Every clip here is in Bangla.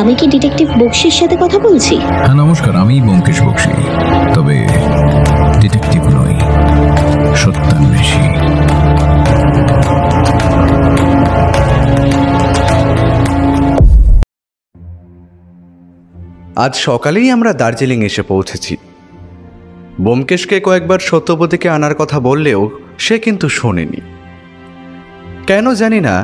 আমি কি ডিটেকটিভ বক্সির সাথে কথা বলছি? হ্যাঁ নমস্কার, আমি ব্যোমকেশ বক্সি, তবে ডিটেকটিভ নই, সত্যান্বেষী। আজ সকালেই আমরা দার্জিলিং এসে পৌঁছেছি। ব্যোমকেশকে কয়েকবার সত্যবতীকে আনার কথা বললেও সে কিন্তু শোনেনি। কেন জানি না,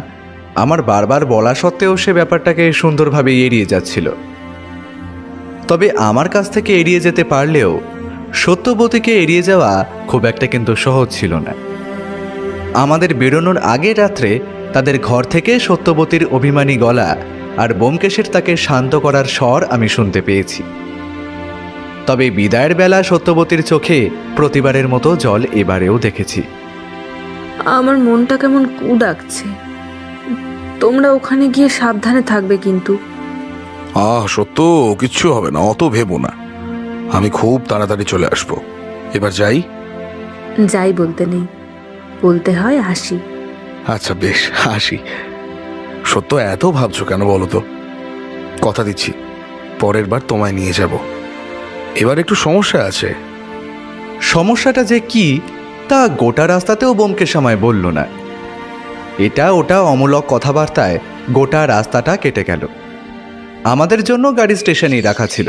আমার বারবার বলা সত্ত্বেও সে ব্যাপারটাকে সুন্দরভাবে এড়িয়ে যাচ্ছিল। তবে আমার কাছ থেকে এড়িয়ে যেতে পারলেও সত্যবতীকে এড়িয়ে যাওয়া খুব একটা কিন্তু সহজ ছিল না। আমাদের বেরোনোর আগের রাত্রে তাদের ঘর থেকে সত্যবতীর অভিমানী গলা আর ব্যোমকেশের তাকে শান্ত করার স্বর আমি শুনতে পেয়েছি। তবে বিদায়ের বেলা সত্যবতীর চোখে প্রতিবারের মতো জল এবারেও দেখেছি। আমার মনটা কেমন কু ডাকছে। তোমরা ওখানে গিয়ে সাবধানে থাকবে কিন্তু। সত্য, কিচ্ছু হবে না, অত ভেবো না। আমি খুব তাড়াতাড়ি চলে আসবো। এবার যাই। যাই বলতে নেই, বলতে হয় আসি। আচ্ছা বেশ, আসি। সত্য, এত ভাবছো কেন বলো তো? কথা দিচ্ছি পরের বার তোমায় নিয়ে যাব। এবার একটু সমস্যা আছে। সমস্যাটা যে কি তা গোটা রাস্তাতেও ব্যোমকেশ আমায় বলল না। এটা ওটা অমূলক কথাবার্তায় গোটা রাস্তাটা কেটে গেল। আমাদের জন্য গাড়ি স্টেশনেই রাখা ছিল।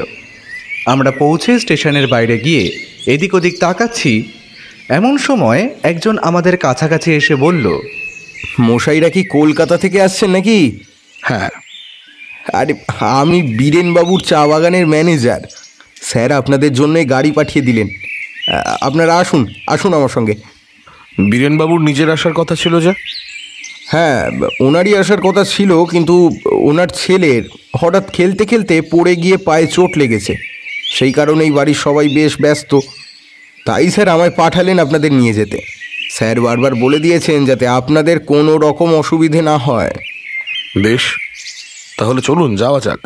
আমরা পৌঁছে স্টেশনের বাইরে গিয়ে এদিক ওদিক তাকাচ্ছি, এমন সময় একজন আমাদের কাছাকাছি এসে বলল, মশাইরা কি কলকাতা থেকে আসছেন নাকি? হ্যাঁ। আরে আমি বীরেনবাবুর চা বাগানের ম্যানেজার। স্যার আপনাদের জন্যই গাড়ি পাঠিয়ে দিলেন। আপনারা আসুন আসুন আমার সঙ্গে। বীরেনবাবুর নিজের আসার কথা ছিল যে? হ্যাঁ, ওনারই আসার কথা ছিল, কিন্তু ওনার ছেলের হঠাৎ খেলতে খেলতে পড়ে গিয়ে পায়ে চোট লেগেছে। সেই কারণেই বাড়ির সবাই বেশ ব্যস্ত। তাই স্যার আমায় পাঠালেন আপনাদের নিয়ে যেতে। স্যার বারবার বলে দিয়েছেন যাতে আপনাদের কোনো রকম অসুবিধে না হয়। বেশ, তাহলে চলুন যাওয়া যাক।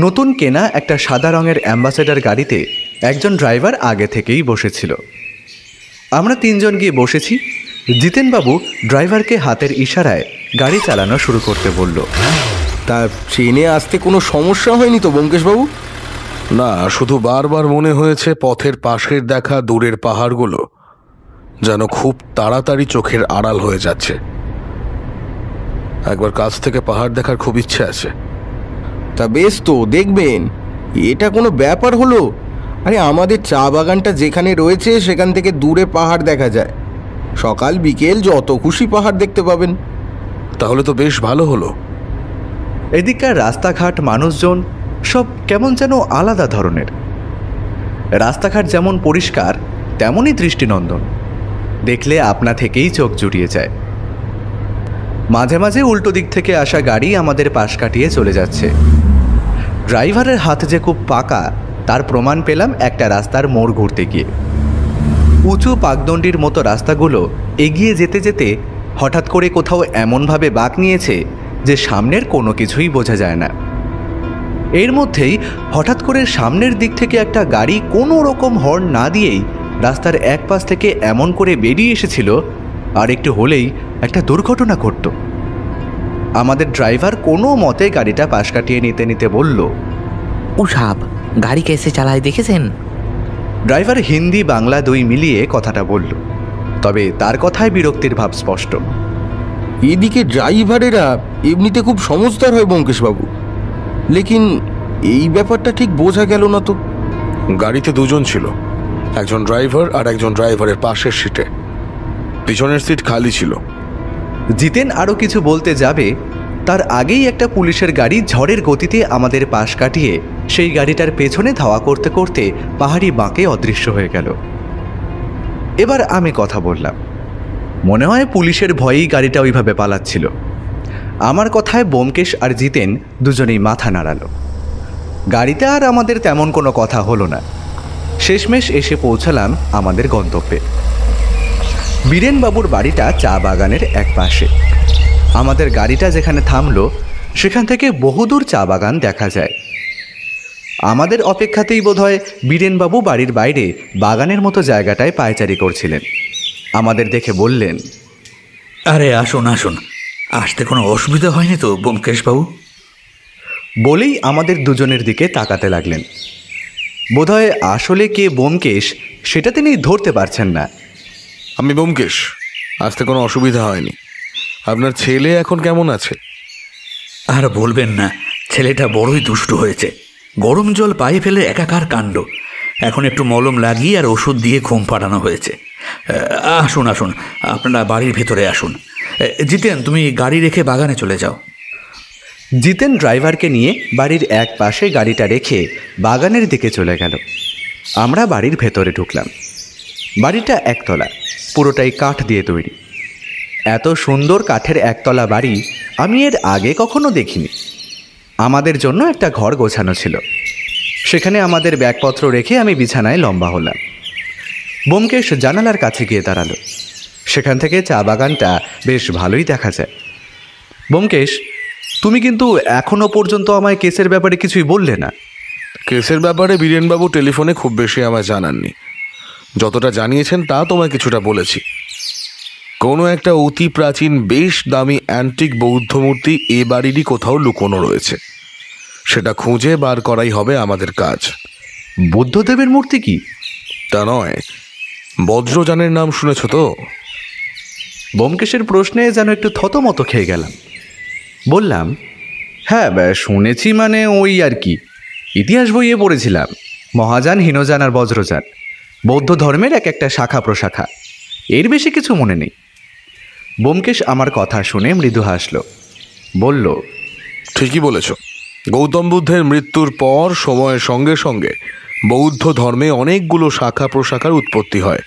নতুন কেনা একটা সাদা রঙের অ্যাম্বাসেডর গাড়িতে একজন ড্রাইভার আগে থেকেই বসেছিল। আমরা তিনজন গিয়ে বসেছি। জিতেনবাবু ড্রাইভারকে হাতের ইশারায় গাড়ি চালানো শুরু করতে বলল। তা ট্রেনে আসতে কোনো সমস্যা হয়নি তো ব্যোমকেশবাবু? না, শুধু বারবার মনে হয়েছে পথের পাশের দেখা দূরের পাহাড়গুলো যেন খুব তাড়াতাড়ি চোখের আড়াল হয়ে যাচ্ছে। একবার কাছ থেকে পাহাড় দেখার খুব ইচ্ছে আছে। তা বেশ, তো দেখবেন। এটা কোনো ব্যাপার হলো? আরে আমাদের চা বাগানটা যেখানে রয়েছে সেখান থেকে দূরে পাহাড় দেখা যায়। সকাল বিকেল যত খুশি পাহাড় দেখতে পাবেন। তাহলে তো বেশ ভালো হলো। এদিককার রাস্তাঘাট, মানুষজন সব কেমন যেন আলাদা ধরনের। রাস্তাঘাট যেমন পরিষ্কার তেমনই দৃষ্টিনন্দন, দেখলে আপনা থেকেই চোখ জুড়িয়ে যায়। মাঝে মাঝে উল্টো দিক থেকে আসা গাড়ি আমাদের পাশ কাটিয়ে চলে যাচ্ছে। ড্রাইভারের হাত যে খুব পাকা তার প্রমাণ পেলাম একটা রাস্তার মোড় ঘুরতে গিয়ে। উঁচু পাকদণ্ডির মতো রাস্তাগুলো এগিয়ে যেতে যেতে হঠাৎ করে কোথাও এমনভাবে বাঁক নিয়েছে যে সামনের কোনো কিছুই বোঝা যায় না। এর মধ্যেই হঠাৎ করে সামনের দিক থেকে একটা গাড়ি কোনো রকম হর্ন না দিয়েই রাস্তার এক পাশ থেকে এমন করে বেরিয়ে এসেছিল, আর একটু হলেই একটা দুর্ঘটনা ঘটত। আমাদের ড্রাইভার কোনো মতে গাড়িটা পাশ কাটিয়ে নিতে নিতে বলল, ও সাব, গাড়ি কেসে চালায় দেখেছেন? ড্রাইভার হিন্দি বাংলা দুই মিলিয়ে কথাটা বলল, তবে তার কথায় বিরক্তির ভাব স্পষ্ট। এদিকে ড্রাইভারেরা এমনিতে খুব সমঝদার হয় ব্যোমকেশবাবু, লেকিন এই ব্যাপারটা ঠিক বোঝা গেল না তো। গাড়িতে দুজন ছিল, একজন ড্রাইভার আর একজন ড্রাইভারের পাশের সিটে। পিছনের সিট খালি ছিল। জিতেন আরও কিছু বলতে যাবে, তার আগেই একটা পুলিশের গাড়ি ঝড়ের গতিতে আমাদের পাশ কাটিয়ে সেই গাড়িটার পেছনে ধাওয়া করতে করতে পাহাড়ি বাঁকে অদৃশ্য হয়ে গেল। এবার আমি কথা বললাম, মনে হয় পুলিশের ভয়েই গাড়িটা ওইভাবে পালাচ্ছিল। আমার কথায় ব্যোমকেশ আর জিতেন দুজনেই মাথা নাড়ালো। গাড়িতে আর আমাদের তেমন কোনো কথা হলো না। শেষমেশ এসে পৌঁছালাম আমাদের গন্তব্যে। বীরেনবাবুর বাড়িটা চা বাগানের এক পাশে। আমাদের গাড়িটা যেখানে থামলো সেখান থেকে বহুদূর চা বাগান দেখা যায়। আমাদের অপেক্ষাতেই বোধহয় বীরেনবাবু বাড়ির বাইরে বাগানের মতো জায়গাটায় পায়চারি করছিলেন। আমাদের দেখে বললেন, আরে আসুন আসুন, আসতে কোনো অসুবিধা হয়নি তো ব্যোমকেশবাবু? বলেই আমাদের দুজনের দিকে তাকাতে লাগলেন। বোধহয় আসলে কে ব্যোমকেশ সেটা তিনি ধরতে পারছেন না। আমি ব্যোমকেশ, আসতে কোনো অসুবিধা হয়নি। আপনার ছেলে এখন কেমন আছে? আর বলবেন না, ছেলেটা বড়ই দুষ্টু হয়েছে। গরম জল পায়ে ফেলে একাকার কাণ্ড। এখন একটু মলম লাগিয়ে আর ওষুধ দিয়ে ঘুম পাড়ানো হয়েছে। আসুন আসুন, আপনারা বাড়ির ভেতরে আসুন। জিতেন, তুমি গাড়ি রেখে বাগানে চলে যাও। জিতেন ড্রাইভারকে নিয়ে বাড়ির এক পাশে গাড়িটা রেখে বাগানের দিকে চলে গেল। আমরা বাড়ির ভেতরে ঢুকলাম। বাড়িটা একতলা, পুরোটাই কাঠ দিয়ে তৈরি। এত সুন্দর কাঠের একতলা বাড়ি আমি এর আগে কখনো দেখিনি। আমাদের জন্য একটা ঘর গোছানো ছিল, সেখানে আমাদের ব্যাগপত্র রেখে আমি বিছানায় লম্বা হলাম। ব্যোমকেশ জানালার কাছে গিয়ে দাঁড়ালো। সেখান থেকে চা বাগানটা বেশ ভালোই দেখা যায়। ব্যোমকেশ, তুমি কিন্তু এখনো পর্যন্ত আমায় কেসের ব্যাপারে কিছুই বললে না। কেসের ব্যাপারে বীরেনবাবু টেলিফোনে খুব বেশি আমায় জানাননি। যতটা জানিয়েছেন তা তোমায় কিছুটা বলেছি। কোনো একটা অতি প্রাচীন বেশ দামি অ্যান্টিক বৌদ্ধ মূর্তি এ বাড়িরই কোথাও লুকোনো রয়েছে। সেটা খুঁজে বার করাই হবে আমাদের কাজ। বুদ্ধদেবের মূর্তি কি? তা নয়, বজ্রযানের নাম শুনেছ তো? ব্যোমকেশের প্রশ্নে যেন একটু থতমত খেয়ে গেলাম। বললাম, হ্যাঁ শুনেছি, মানে ওই আর কি, ইতিহাস বইয়ে পড়েছিলাম। মহাযান, হীনযান আর বজ্রযান বৌদ্ধ ধর্মের এক একটা শাখা প্রশাখা, এর বেশি কিছু মনে নেই। ব্যোমকেশ আমার কথা শুনে মৃদু হাসল, বলল, ঠিকই বলেছ। গৌতম বুদ্ধের মৃত্যুর পর সময়ের সঙ্গে সঙ্গে বৌদ্ধ ধর্মে অনেকগুলো শাখা প্রশাখার উৎপত্তি হয়।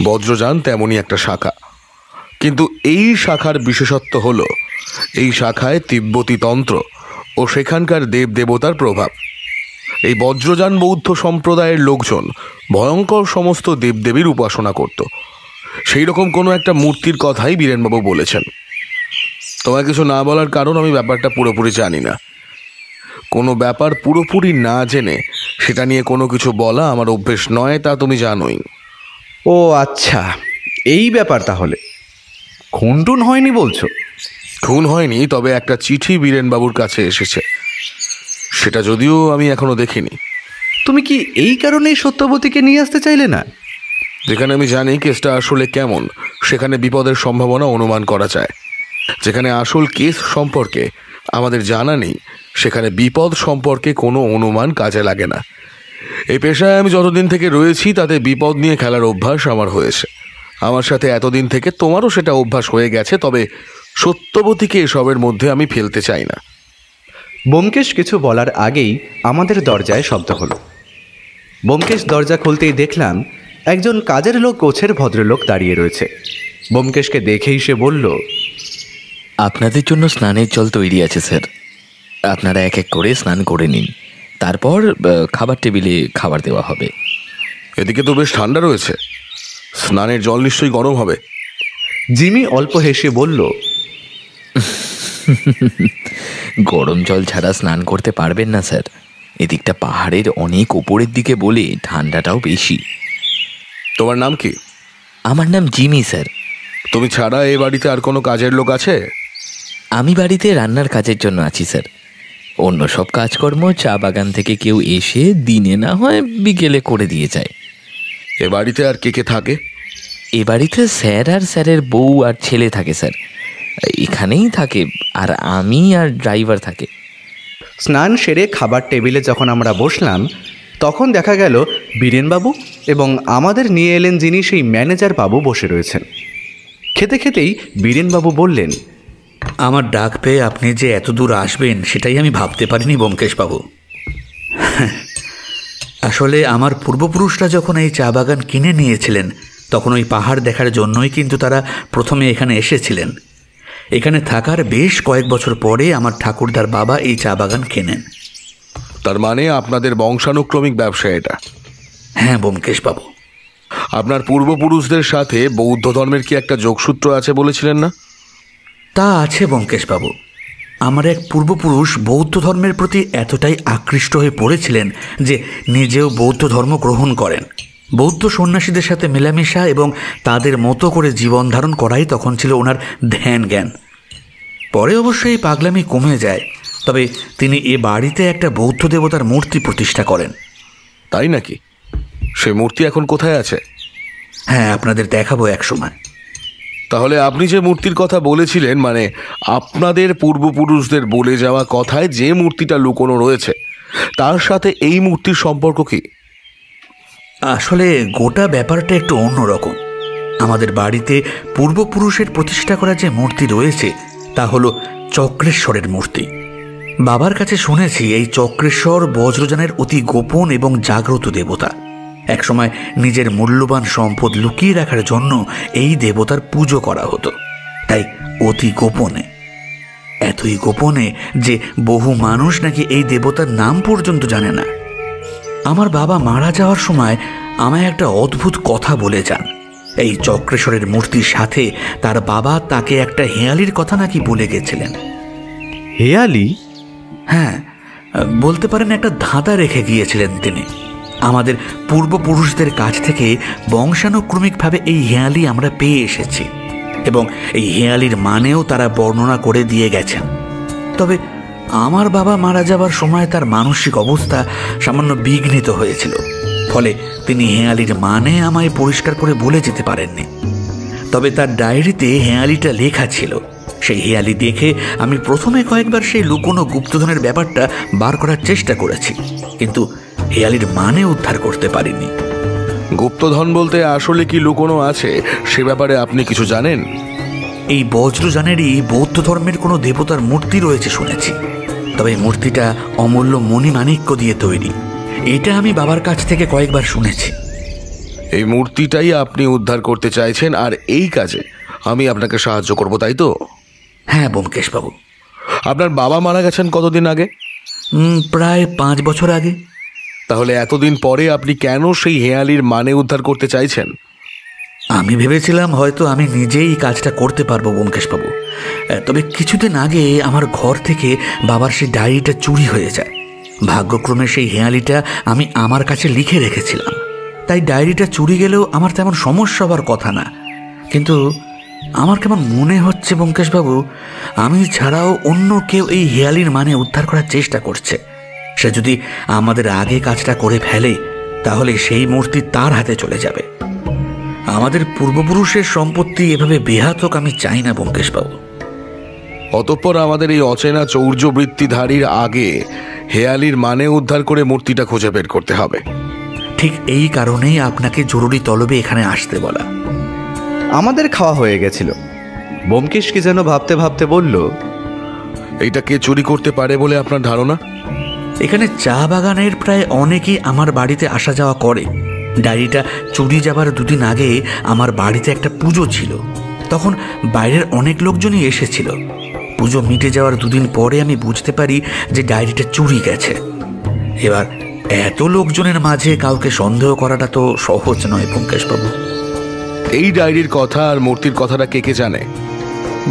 বজ্রযান তেমনই একটা শাখা, কিন্তু এই শাখার বিশেষত্ব হলো এই শাখায় তিব্বতী তন্ত্র ও সেখানকার দেবদেবতার প্রভাব। এই বজ্রযান বৌদ্ধ সম্প্রদায়ের লোকজন ভয়ঙ্কর সমস্ত দেবদেবীর উপাসনা করত। সেই রকম কোনো একটা মূর্তির কথাই বীরেনবাবু বলেছেন। তোমায় কিছু না বলার কারণ, আমি ব্যাপারটা পুরোপুরি জানি না। কোনো ব্যাপার পুরোপুরি না জেনে সেটা নিয়ে কোনো কিছু বলা আমার অভ্যেস নয়, তা তুমি জানোই। ও আচ্ছা, এই ব্যাপার তাহলে। খুনটুন হয়নি বলছো? খুন হয়নি, তবে একটা চিঠি বীরেনবাবুর কাছে এসেছে। সেটা যদিও আমি এখনো দেখিনি। তুমি কি এই কারণেই সত্যবতীকে নিয়ে আসতে চাইলে না? যেখানে আমি জানি কেসটা আসলে কেমন, সেখানে বিপদের সম্ভাবনা অনুমান করা যায়। যেখানে আসল কেস সম্পর্কে আমাদের জানা নেই, সেখানে বিপদ সম্পর্কে কোনো অনুমান কাজে লাগে না। এই পেশায় আমি যতদিন থেকে রয়েছি তাতে বিপদ নিয়ে খেলার অভ্যাস আমার হয়েছে। আমার সাথে এতদিন থেকে তোমারও সেটা অভ্যাস হয়ে গেছে, তবে সত্যবতীকে এসবের মধ্যে আমি ফেলতে চাই না। ব্যোমকেশ কিছু বলার আগেই আমাদের দরজায় শব্দ হলো। ব্যোমকেশ দরজা খুলতেই দেখলাম একজন কাজের লোক গোছের ভদ্রলোক দাঁড়িয়ে রয়েছে। ব্যোমকেশকে দেখেই সে বলল, আপনাদের জন্য স্নানের জল তৈরি আছে স্যার, আপনারা এক এক করে স্নান করে নিন, তারপর খাবার টেবিলে খাবার দেওয়া হবে। এদিকে তো বেশ ঠান্ডা রয়েছে, স্নানের জল নিশ্চয়ই গরম হবে। জিমি অল্প হেসে বলল, গরম জল ছাড়া স্নান করতে পারবেন না স্যার, এদিকটা পাহাড়ের অনেক উপরের দিকে বলে ঠান্ডাটাও বেশি। তোমার নাম কি? আমার নাম জিমি স্যার। তুমি ছাড়া এই বাড়িতে আর কোনো কাজের লোক আছে? আমি বাড়িতে রান্নার কাজের জন্য আছি স্যার। অন্য সব কাজকর্ম চা বাগান থেকে কেউ এসে দিনে না হয় বিকেলে করে দিয়ে যায়। এ বাড়িতে আর কে কে থাকে? এ বাড়িতে স্যার আর স্যারের বউ আর ছেলে থাকে স্যার, এখানেই থাকে, আর আমি আর ড্রাইভার থাকে। স্নান সেরে খাবার টেবিলে যখন আমরা বসলাম তখন দেখা গেল বীরেনবাবু এবং আমাদের নিয়ে এলেন যিনি সেই ম্যানেজার বাবু বসে রয়েছেন। খেতে খেতেই বীরেনবাবু বললেন, আমার ডাক পেয়ে আপনি যে এত দূর আসবেন সেটাই আমি ভাবতে পারিনি ব্যোমকেশবাবু। আসলে আমার পূর্বপুরুষরা যখন এই চা বাগান কিনে নিয়েছিলেন তখন ওই পাহাড় দেখার জন্যই কিন্তু তারা প্রথমে এখানে এসেছিলেন। এখানে থাকার বেশ কয়েক বছর পরে আমার ঠাকুরদার বাবা এই চা বাগান কেনেন। তার মানে আপনাদের বংশানুক্রমিক ব্যবসা এটা? হ্যাঁ ব্যোমকেশবাবু। আপনার পূর্বপুরুষদের সাথে বৌদ্ধ ধর্মের কি একটা যোগসূত্র আছে বলেছিলেন না? তা আছে ব্যোমকেশবাবু। আমার এক পূর্বপুরুষ বৌদ্ধ ধর্মের প্রতি এতটাই আকৃষ্ট হয়ে পড়েছিলেন যে নিজেও বৌদ্ধ ধর্ম গ্রহণ করেন। বৌদ্ধ সন্ন্যাসীদের সাথে মেলামেশা এবং তাদের মতো করে জীবন ধারণ করাই তখন ছিল ওনার ধ্যান জ্ঞান। পরে অবশ্যই এই পাগলামি কমে যায়, তবে তিনি এ বাড়িতে একটা বৌদ্ধ দেবতার মূর্তি প্রতিষ্ঠা করেন। তাই নাকি? সেই মূর্তি এখন কোথায় আছে? হ্যাঁ, আপনাদের দেখাবো এক সময়। তাহলে আপনি যে মূর্তির কথা বলেছিলেন, মানে আপনাদের পূর্বপুরুষদের বলে যাওয়া কথায় যে মূর্তিটা লুকোনো রয়েছে, তার সাথে এই মূর্তির সম্পর্ক কি? আসলে গোটা ব্যাপারটা একটু অন্যরকম। আমাদের বাড়িতে পূর্বপুরুষের প্রতিষ্ঠা করা যে মূর্তি রয়েছে তা হলো চক্রেশ্বরের মূর্তি। বাবার কাছে শুনেছি এই চক্রেশ্বর বজ্রযানের অতি গোপন এবং জাগ্রত দেবতা। একসময় নিজের মূল্যবান সম্পদ লুকিয়ে রাখার জন্য এই দেবতার পুজো করা হতো, তাই অতি গোপনে, এতই গোপনে যে বহু মানুষ নাকি এই দেবতার নাম পর্যন্ত জানে না। আমার বাবা মারা যাওয়ার সময় আমায় একটা অদ্ভুত কথা বলে যান। এই চক্রেশ্বরের মূর্তির সাথে তার বাবা তাকে একটা হেয়ালির কথা নাকি বলে গেছিলেন। হেয়ালি? হ্যাঁ, বলতে পারেন একটা ধাঁধা রেখে গিয়েছিলেন তিনি। আমাদের পূর্বপুরুষদের কাছ থেকে বংশানুক্রমিকভাবে এই হেয়ালি আমরা পেয়ে এসেছি এবং এই হেয়ালির মানেও তারা বর্ণনা করে দিয়ে গেছেন। তবে আমার বাবা মারা যাবার সময় তার মানসিক অবস্থা সামান্য বিঘ্নিত হয়েছিল, ফলে তিনি হেয়ালির মানে আমায় পরিষ্কার করে বলে যেতে পারেননি। তবে তার ডায়েরিতে হেয়ালিটা লেখা ছিল। সেই হেয়ালি দেখে আমি প্রথমে কয়েকবার সেই লুকোনো গুপ্তধনের ব্যাপারটা বার করার চেষ্টা করেছি, কিন্তু হেয়ালির মানে উদ্ধার করতে পারিনি। গুপ্তধন বলতে আসলে কি লুকোনো আছে সে ব্যাপারে আপনি কিছু জানেন? এই বজ্রযানেরই বৌদ্ধ ধর্মের কোনো দেবতার মূর্তি রয়েছে শুনেছি, তবে মূর্তিটা অমূল্য মণিমাণিক্য দিয়ে তৈরি, এটা আমি বাবার কাছ থেকে কয়েকবার শুনেছি। এই মূর্তিটাই আপনি উদ্ধার করতে চাইছেন, আর এই কাজে আমি আপনাকে সাহায্য করব, তাই তো? হ্যাঁ ব্যোমকেশবাবু। আপনার বাবা মারা গেছেন কতদিন আগে? প্রায় 5 বছর আগে। তাহলে এতদিন পরে আপনি কেন সেই হেয়ালির মানে উদ্ধার করতে চাইছেন? আমি ভেবেছিলাম হয়তো আমি নিজেই কাজটা করতে পারবো ব্যোমকেশবাবু। তবে কিছুদিন আগে আমার ঘর থেকে বাবার সেই ডায়েরিটা চুরি হয়ে যায়। ভাগ্যক্রমে সেই হেয়ালিটা আমি আমার কাছে লিখে রেখেছিলাম, তাই ডায়েরিটা চুরি গেলেও আমার তেমন সমস্যা হওয়ার কথা না। কিন্তু আমার কেমন মনে হচ্ছে ব্যোমকেশবাবু, আমি ছাড়াও অন্য কেউ এই হেয়ালির মানে উদ্ধার করার চেষ্টা করছে। সে যদি আমাদের আগে কাজটা করে ফেলে তাহলে সেই মূর্তি তার হাতে চলে যাবে। আমাদের পূর্বপুরুষের সম্পত্তি এভাবে বেহাত হোক আমি চাই না ব্যোমকেশবাবু। অতঃপর আমাদের এই অচেনা চৌর্যবৃত্তিধারীর আগে হেয়ালির মানে উদ্ধার করে মূর্তিটা খুঁজে বের করতে হবে। ঠিক এই কারণেই আপনাকে জরুরি তলবে এখানে আসতে বলা। আমাদের খাওয়া হয়ে গেছিল। ব্যোমকেশ কি যেন ভাবতে ভাবতে বলল, এইটা কে চুরি করতে পারে বলে আপনার ধারণা? এখানে চা বাগানের প্রায় অনেকেই আমার বাড়িতে আসা যাওয়া করে। ডায়েরিটা চুরি যাবার 2 দিন আগে আমার বাড়িতে একটা পুজো ছিল, তখন বাইরের অনেক লোকজনই এসেছিল। পুজো মিটে যাওয়ার 2 দিন পরে আমি বুঝতে পারি যে ডায়েরিটা চুরি গেছে। এবার এত লোকজনের মাঝে কাউকে সন্দেহ করাটা তো সহজ নয় ব্যোমকেশবাবু। এই ডায়েরির কথা আর মূর্তির কথাটা কে কে জানে?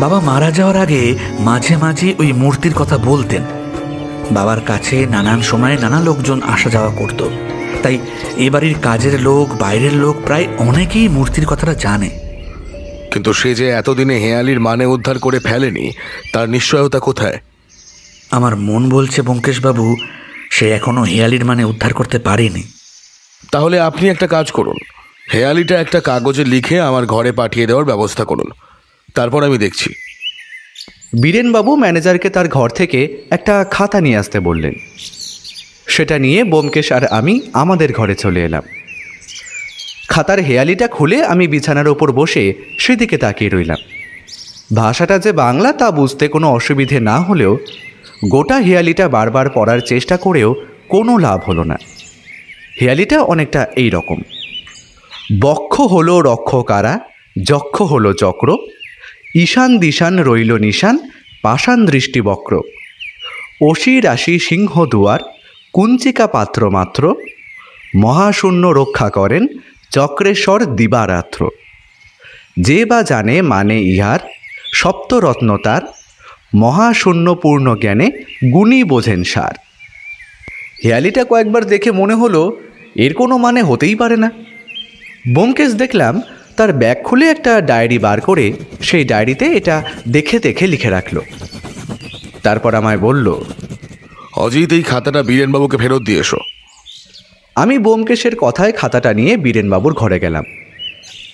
বাবা মারা যাওয়ার আগে মাঝে মাঝে ওই মূর্তির কথা বলতেন। বাবার কাছে নানান সময়ে নানা লোকজন আসা যাওয়া করত, তাই এ বাড়ির কাজের লোক, বাইরের লোক প্রায় অনেকেই মূর্তির কথাটা জানে। কিন্তু সে যে এতদিনে হেয়ালির মানে উদ্ধার করে ফেলেনি তার নিশ্চয়তা কোথায়? আমার মন বলছে ব্যোমকেশবাবু, সে এখনো হেয়ালির মানে উদ্ধার করতে পারেনি। তাহলে আপনি একটা কাজ করুন, হেয়ালিটা একটা কাগজে লিখে আমার ঘরে পাঠিয়ে দেওয়ার ব্যবস্থা করুন, তারপর আমি দেখছি। বীরেনবাবু ম্যানেজারকে তার ঘর থেকে একটা খাতা নিয়ে আসতে বললেন। সেটা নিয়ে ব্যোমকেশ আর আমি আমাদের ঘরে চলে এলাম। খাতার হেয়ালিটা খুলে আমি বিছানার ওপর বসে সেদিকে তাকিয়ে রইলাম। ভাষাটা যে বাংলা তা বুঝতে কোনো অসুবিধে না হলেও গোটা হেয়ালিটা বারবার পড়ার চেষ্টা করেও কোনো লাভ হলো না। হেয়ালিটা অনেকটা এই রকম: বক্ষ হলো রক্ষকারা, যক্ষ হলো চক্র, ঈশান দিশান রইল নিশান, পাষাণ দৃষ্টি বক্র, অসি রাশি সিংহ দুয়ার, কুঞ্চিকা পাত্র মাত্র, মহাশূন্য রক্ষা করেন চক্রেশ্বর দিবারাত্র, যে বা জানে মানে ইহার, সপ্তরত্ন তার, মহাশূন্য পূর্ণ জ্ঞানে গুণী বোঝেন সার। হেয়ালিটা কয়েকবার দেখে মনে হলো এর কোনো মানে হতেই পারে না। ব্যোমকেশ দেখলাম তার ব্যাগ খুলে একটা ডায়েরি বার করে সেই ডায়েরিতে এটা দেখে দেখে লিখে রাখলো। তারপর আমায় বলল, অজিত, এই খাতাটা বীরেনবাবুকে ফেরত দিয়ে এসো। আমি ব্যোমকেশের কথায় খাতাটা নিয়ে বীরেনবাবুর ঘরে গেলাম।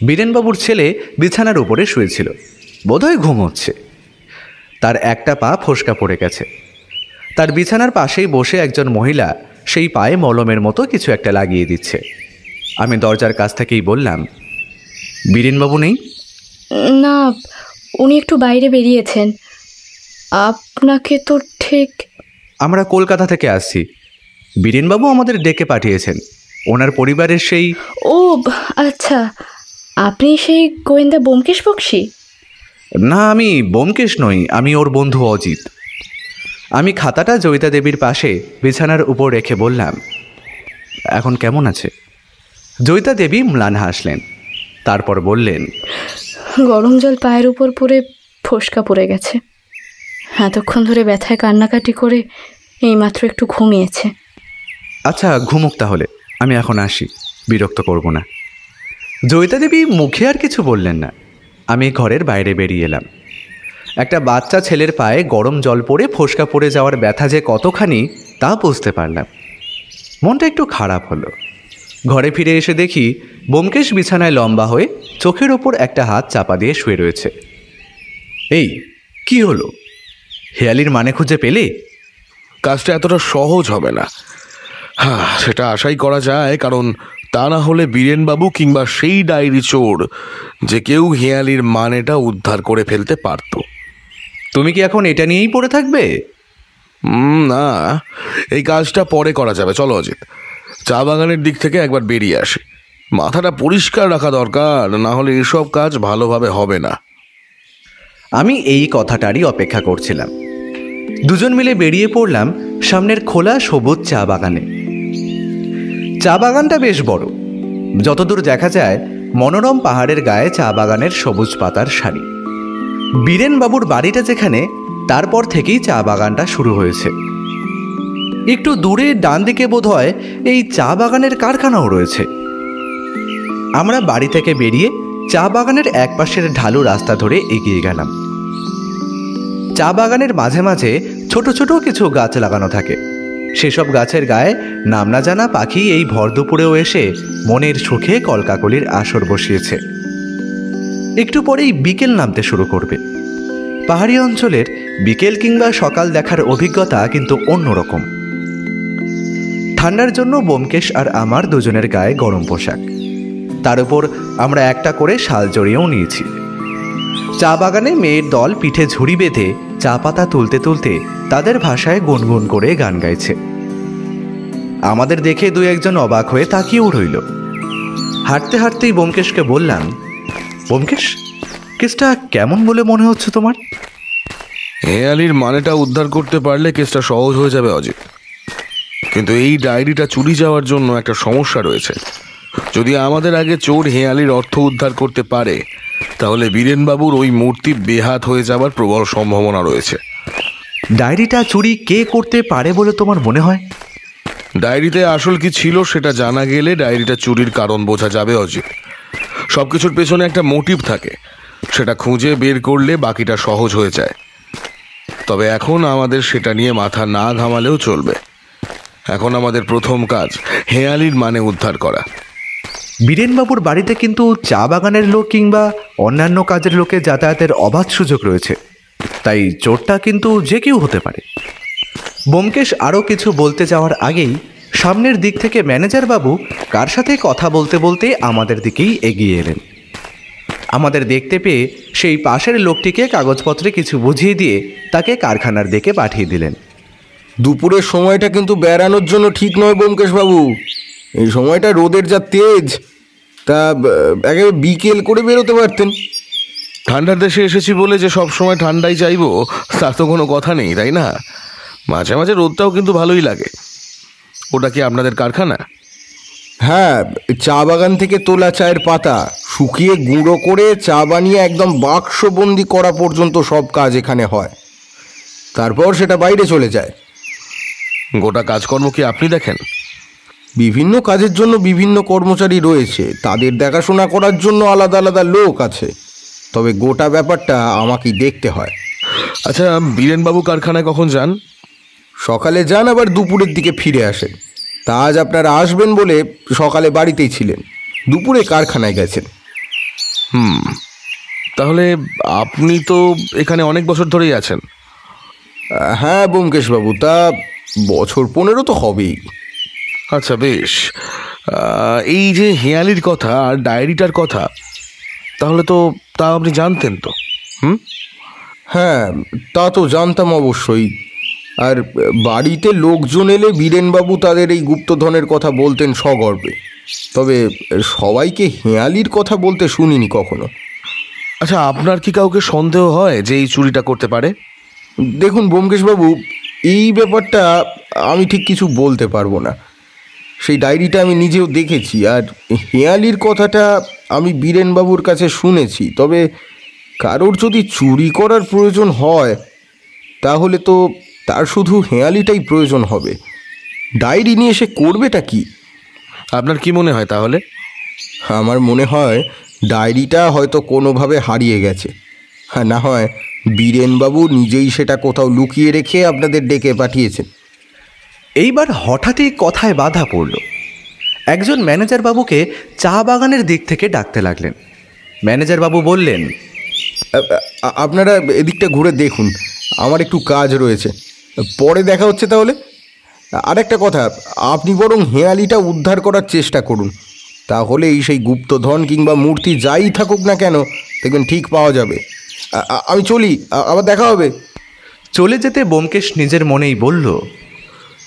বীরেনবাবুর ছেলে বিছানার উপরে শুয়েছিল, বোধহয় ঘুমোচ্ছে। তার একটা পা ফোসকা পড়ে গেছে। তার বিছানার পাশেই বসে একজন মহিলা সেই পায়ে মলমের মতো কিছু একটা লাগিয়ে দিচ্ছে। আমি দরজার কাছ থেকেই বললাম, বীরেনবাবু নেই? না, উনি একটু বাইরে বেরিয়েছেন। আপনাকে তো ঠিক... আমরা কলকাতা থেকে আসছি। বীরেনবাবু আমাদের ডেকে পাঠিয়েছেন। ওনার পরিবারের সেই... ও আচ্ছা, আপনি সেই গোয়েন্দা ব্যোমকেশ বক্সী? না, আমি ব্যোমকেশ নই, আমি ওর বন্ধু অজিত। আমি খাতাটা জয়িতা দেবীর পাশে বিছানার উপর রেখে বললাম, এখন কেমন আছে? জয়িতা দেবী ম্লান হাসলেন, তারপর বললেন, গরম জল পায়ের উপর পড়ে ফোসকা পড়ে গেছে। এতক্ষণ ধরে ব্যথায় কান্নাকাটি করে এইমাত্র একটু ঘুমিয়েছে। আচ্ছা, ঘুমুক তাহলে, আমি এখন আসি, বিরক্ত করব না। জয়িতা দেবী মুখে আর কিছু বললেন না। আমি ঘরের বাইরে বেরিয়ে এলাম। একটা বাচ্চা ছেলের পায়ে গরম জল পড়ে ফোসকা পড়ে যাওয়ার ব্যথা যে কতখানি তা বুঝতে পারলাম। মনটা একটু খারাপ হলো। ঘরে ফিরে এসে দেখি ব্যোমকেশ বিছানায় লম্বা হয়ে চোখের ওপর একটা হাত চাপা দিয়ে শুয়ে রয়েছে। এই কি হলো? হেয়ালির মানে খুঁজে পেলে? কাজটা এতটা সহজ হবে না। হ্যাঁ, সেটা আশাই করা যায়, কারণ তা না হলে বীরেনবাবু কিংবা সেই ডায়েরি চোর যে কেউ হেয়ালির মানেটা উদ্ধার করে ফেলতে পারত। তুমি কি এখন এটা নিয়েই পড়ে থাকবে? না, এই কাজটা পরে করা যাবে। চলো অজিত, চা বাগানের দিক থেকে একবার বেরিয়ে আসি। মাথাটা পরিষ্কার রাখা দরকার, না হলে এসব কাজ ভালোভাবে হবে না। আমি এই কথাটারই অপেক্ষা করছিলাম। দুজন মিলে বেরিয়ে পড়লাম সামনের খোলা সবুজ চা বাগানে। চা বাগানটা বেশ বড়। যতদূর দেখা যায় মনোরম পাহাড়ের গায়ে চা বাগানের সবুজ পাতার সারি। বীরেনবাবুর বাড়িটা যেখানে, তারপর থেকেই চা বাগানটা শুরু হয়েছে। একটু দূরে ডান দিকে বোধহয় এই চা বাগানের কারখানাও রয়েছে। আমরা বাড়ি থেকে বেরিয়ে চা বাগানের একপাশের ঢালু রাস্তা ধরে এগিয়ে গেলাম। চা বাগানের মাঝে মাঝে ছোট ছোট কিছু গাছ লাগানো থাকে। সেসব গাছের গায়ে নাম না জানা পাখি এই ভর দুপুরেও এসে মনের সুখে কলকাকলির আসর বসিয়েছে। একটু পরেই বিকেল নামতে শুরু করবে। পাহাড়ি অঞ্চলের বিকেল কিংবা সকাল দেখার অভিজ্ঞতা কিন্তু অন্যরকম। ঠান্ডার জন্য ব্যোমকেশ আর আমার দুজনের গায়ে গরম পোশাক, তার উপর আমরা একটা করে শাল জড়িয়েও নিয়েছি। চা বাগানে মেয়ের দল পিঠে ঝুড়ি বেঁধে চা পাতা তুলতে তুলতে তাদের ভাষায় গুনগুন করে গান গাইছে। আমাদের দেখে দুই একজন অবাক হয়ে তাকিয়েও রইল। হাঁটতে হাঁটতেই ব্যোমকেশকে বললাম, ব্যোমকেশ, কেসটা কেমন বলে মনে হচ্ছে তোমার? হেয়ালির মানেটা উদ্ধার করতে পারলে কেসটা সহজ হয়ে যাবে অজিত, কিন্তু এই ডায়েরিটা চুরি যাওয়ার জন্য একটা সমস্যা রয়েছে। যদি আমাদের আগে চোর হেয়ালির অর্থ উদ্ধার করতে পারে, তাহলে বীরেনবাবুর ওই মূর্তি বেহাত হয়ে যাবার প্রবল সম্ভাবনা রয়েছে। ডায়েরিটা চুরি কে করতে পারে বলে তোমার মনে হয়? ডায়েরিতে আসল কি ছিল সেটা জানা গেলে ডায়েরিটা চুরির কারণ বোঝা যাবে অজিত। সবকিছুর পেছনে একটা মোটিভ থাকে, সেটা খুঁজে বের করলে বাকিটা সহজ হয়ে যায়। তবে এখন আমাদের সেটা নিয়ে মাথা না ঘামালেও চলবে। এখন আমাদের প্রথম কাজ হেয়ালির মানে উদ্ধার করা। বীরেনবাবুর বাড়িতে কিন্তু চা বাগানের লোক কিংবা অন্যান্য কাজের লোকে যাতায়াতের অবাধ সুযোগ রয়েছে, তাই চোরটা কিন্তু যে কেউ হতে পারে। ব্যোমকেশ আরও কিছু বলতে যাওয়ার আগেই সামনের দিক থেকে ম্যানেজার বাবু কার সাথে কথা বলতে বলতে আমাদের দিকেই এগিয়ে এলেন। আমাদের দেখতে পেয়ে সেই পাশের লোকটিকে কাগজপত্রে কিছু বুঝিয়ে দিয়ে তাকে কারখানার দিকে পাঠিয়ে দিলেন। দুপুরের সময়টা কিন্তু বেড়ানোর জন্য ঠিক নয় ব্যোমকেশ বাবু। এই সময়টা রোদের যা তেজ, তা একেবারে বিকেল করে বেরোতে পারতেন। ঠান্ডার দেশে এসেছি বলে যে সব সময় ঠান্ডাই চাইবো তার তো কোনো কথা নেই, তাই না? মাঝে মাঝে রোদটাও কিন্তু ভালোই লাগে। ওটা কি আপনাদের কারখানা? হ্যাঁ, চা বাগান থেকে তোলা চায়ের পাতা শুকিয়ে গুঁড়ো করে চা বানিয়ে একদম বাক্সবন্দি করা পর্যন্ত সব কাজ এখানে হয়। তারপর সেটা বাইরে চলে যায়। গোটা কাজকর্ম কি আপনি দেখেন? বিভিন্ন কাজের জন্য বিভিন্ন কর্মচারী রয়েছে, তাদের দেখাশোনা করার জন্য আলাদা আলাদা লোক আছে। তবে গোটা ব্যাপারটা আমাকেই দেখতে হয়। আচ্ছা, বীরেনবাবু কারখানায় কখন যান? সকালে যান, আবার দুপুরের দিকে ফিরে আসেন। তা আজ আপনারা আসবেন বলে সকালে বাড়িতেই ছিলেন, দুপুরে কারখানায় গেছেন। তাহলে আপনি তো এখানে অনেক বছর ধরেই আছেন। হ্যাঁ ব্যোমকেশবাবু, তা বছর 15 তো হবেই। আচ্ছা বেশ, এই যে হেঁয়ালির কথা আর ডায়েরিটার কথা, তাহলে তো তা আপনি জানতেন তো? হ্যাঁ, তা তো জানতাম অবশ্যই। আর বাড়িতে লোকজন এলে বীরেনবাবু তাদের এই গুপ্তধনের কথা বলতেন সগর্বে, তবে সবাইকে হেঁয়ালির কথা বলতে শুনিনি কখনো। আচ্ছা, আপনার কি কাউকে সন্দেহ হয় যে এই চুরিটা করতে পারে? দেখুন ব্যোমকেশবাবু, এই ব্যাপারটা আমি ঠিক কিছু বলতে পারবো না। সেই ডায়েরিটা আমি নিজেও দেখেছি, আর হেঁয়ালির কথাটা আমি বীরেনবাবুর কাছে শুনেছি। তবে কারোর যদি চুরি করার প্রয়োজন হয় তাহলে তো তার শুধু হেঁয়ালিটাই প্রয়োজন হবে। ডায়েরি নিয়ে সে করবেটা কি? আপনার কি মনে হয় তাহলে? আমার মনে হয় ডায়েরিটা হয়তো কোনোভাবে হারিয়ে গেছে, হ্যাঁ, না হয় বীরেনবাবু নিজেই সেটা কোথাও লুকিয়ে রেখে আপনাদের ডেকে পাঠিয়েছেন। এইবার হঠাৎই কথায় বাধা পড়ল। একজন ম্যানেজার বাবুকে চা বাগানের দিক থেকে ডাকতে লাগলেন। ম্যানেজার বাবু বললেন, আপনারা এদিকটা ঘুরে দেখুন, আমার একটু কাজ রয়েছে, পরে দেখা হচ্ছে তাহলে। আরেকটা কথা, আপনি বরং হেঁয়ালিটা উদ্ধার করার চেষ্টা করুন, তাহলেই সেই গুপ্তধন কিংবা মূর্তি যাই থাকুক না কেন দেখবেন ঠিক পাওয়া যাবে। আমি চলি, আবার দেখা হবে। চলে যেতে ব্যোমকেশ নিজের মনেই বলল,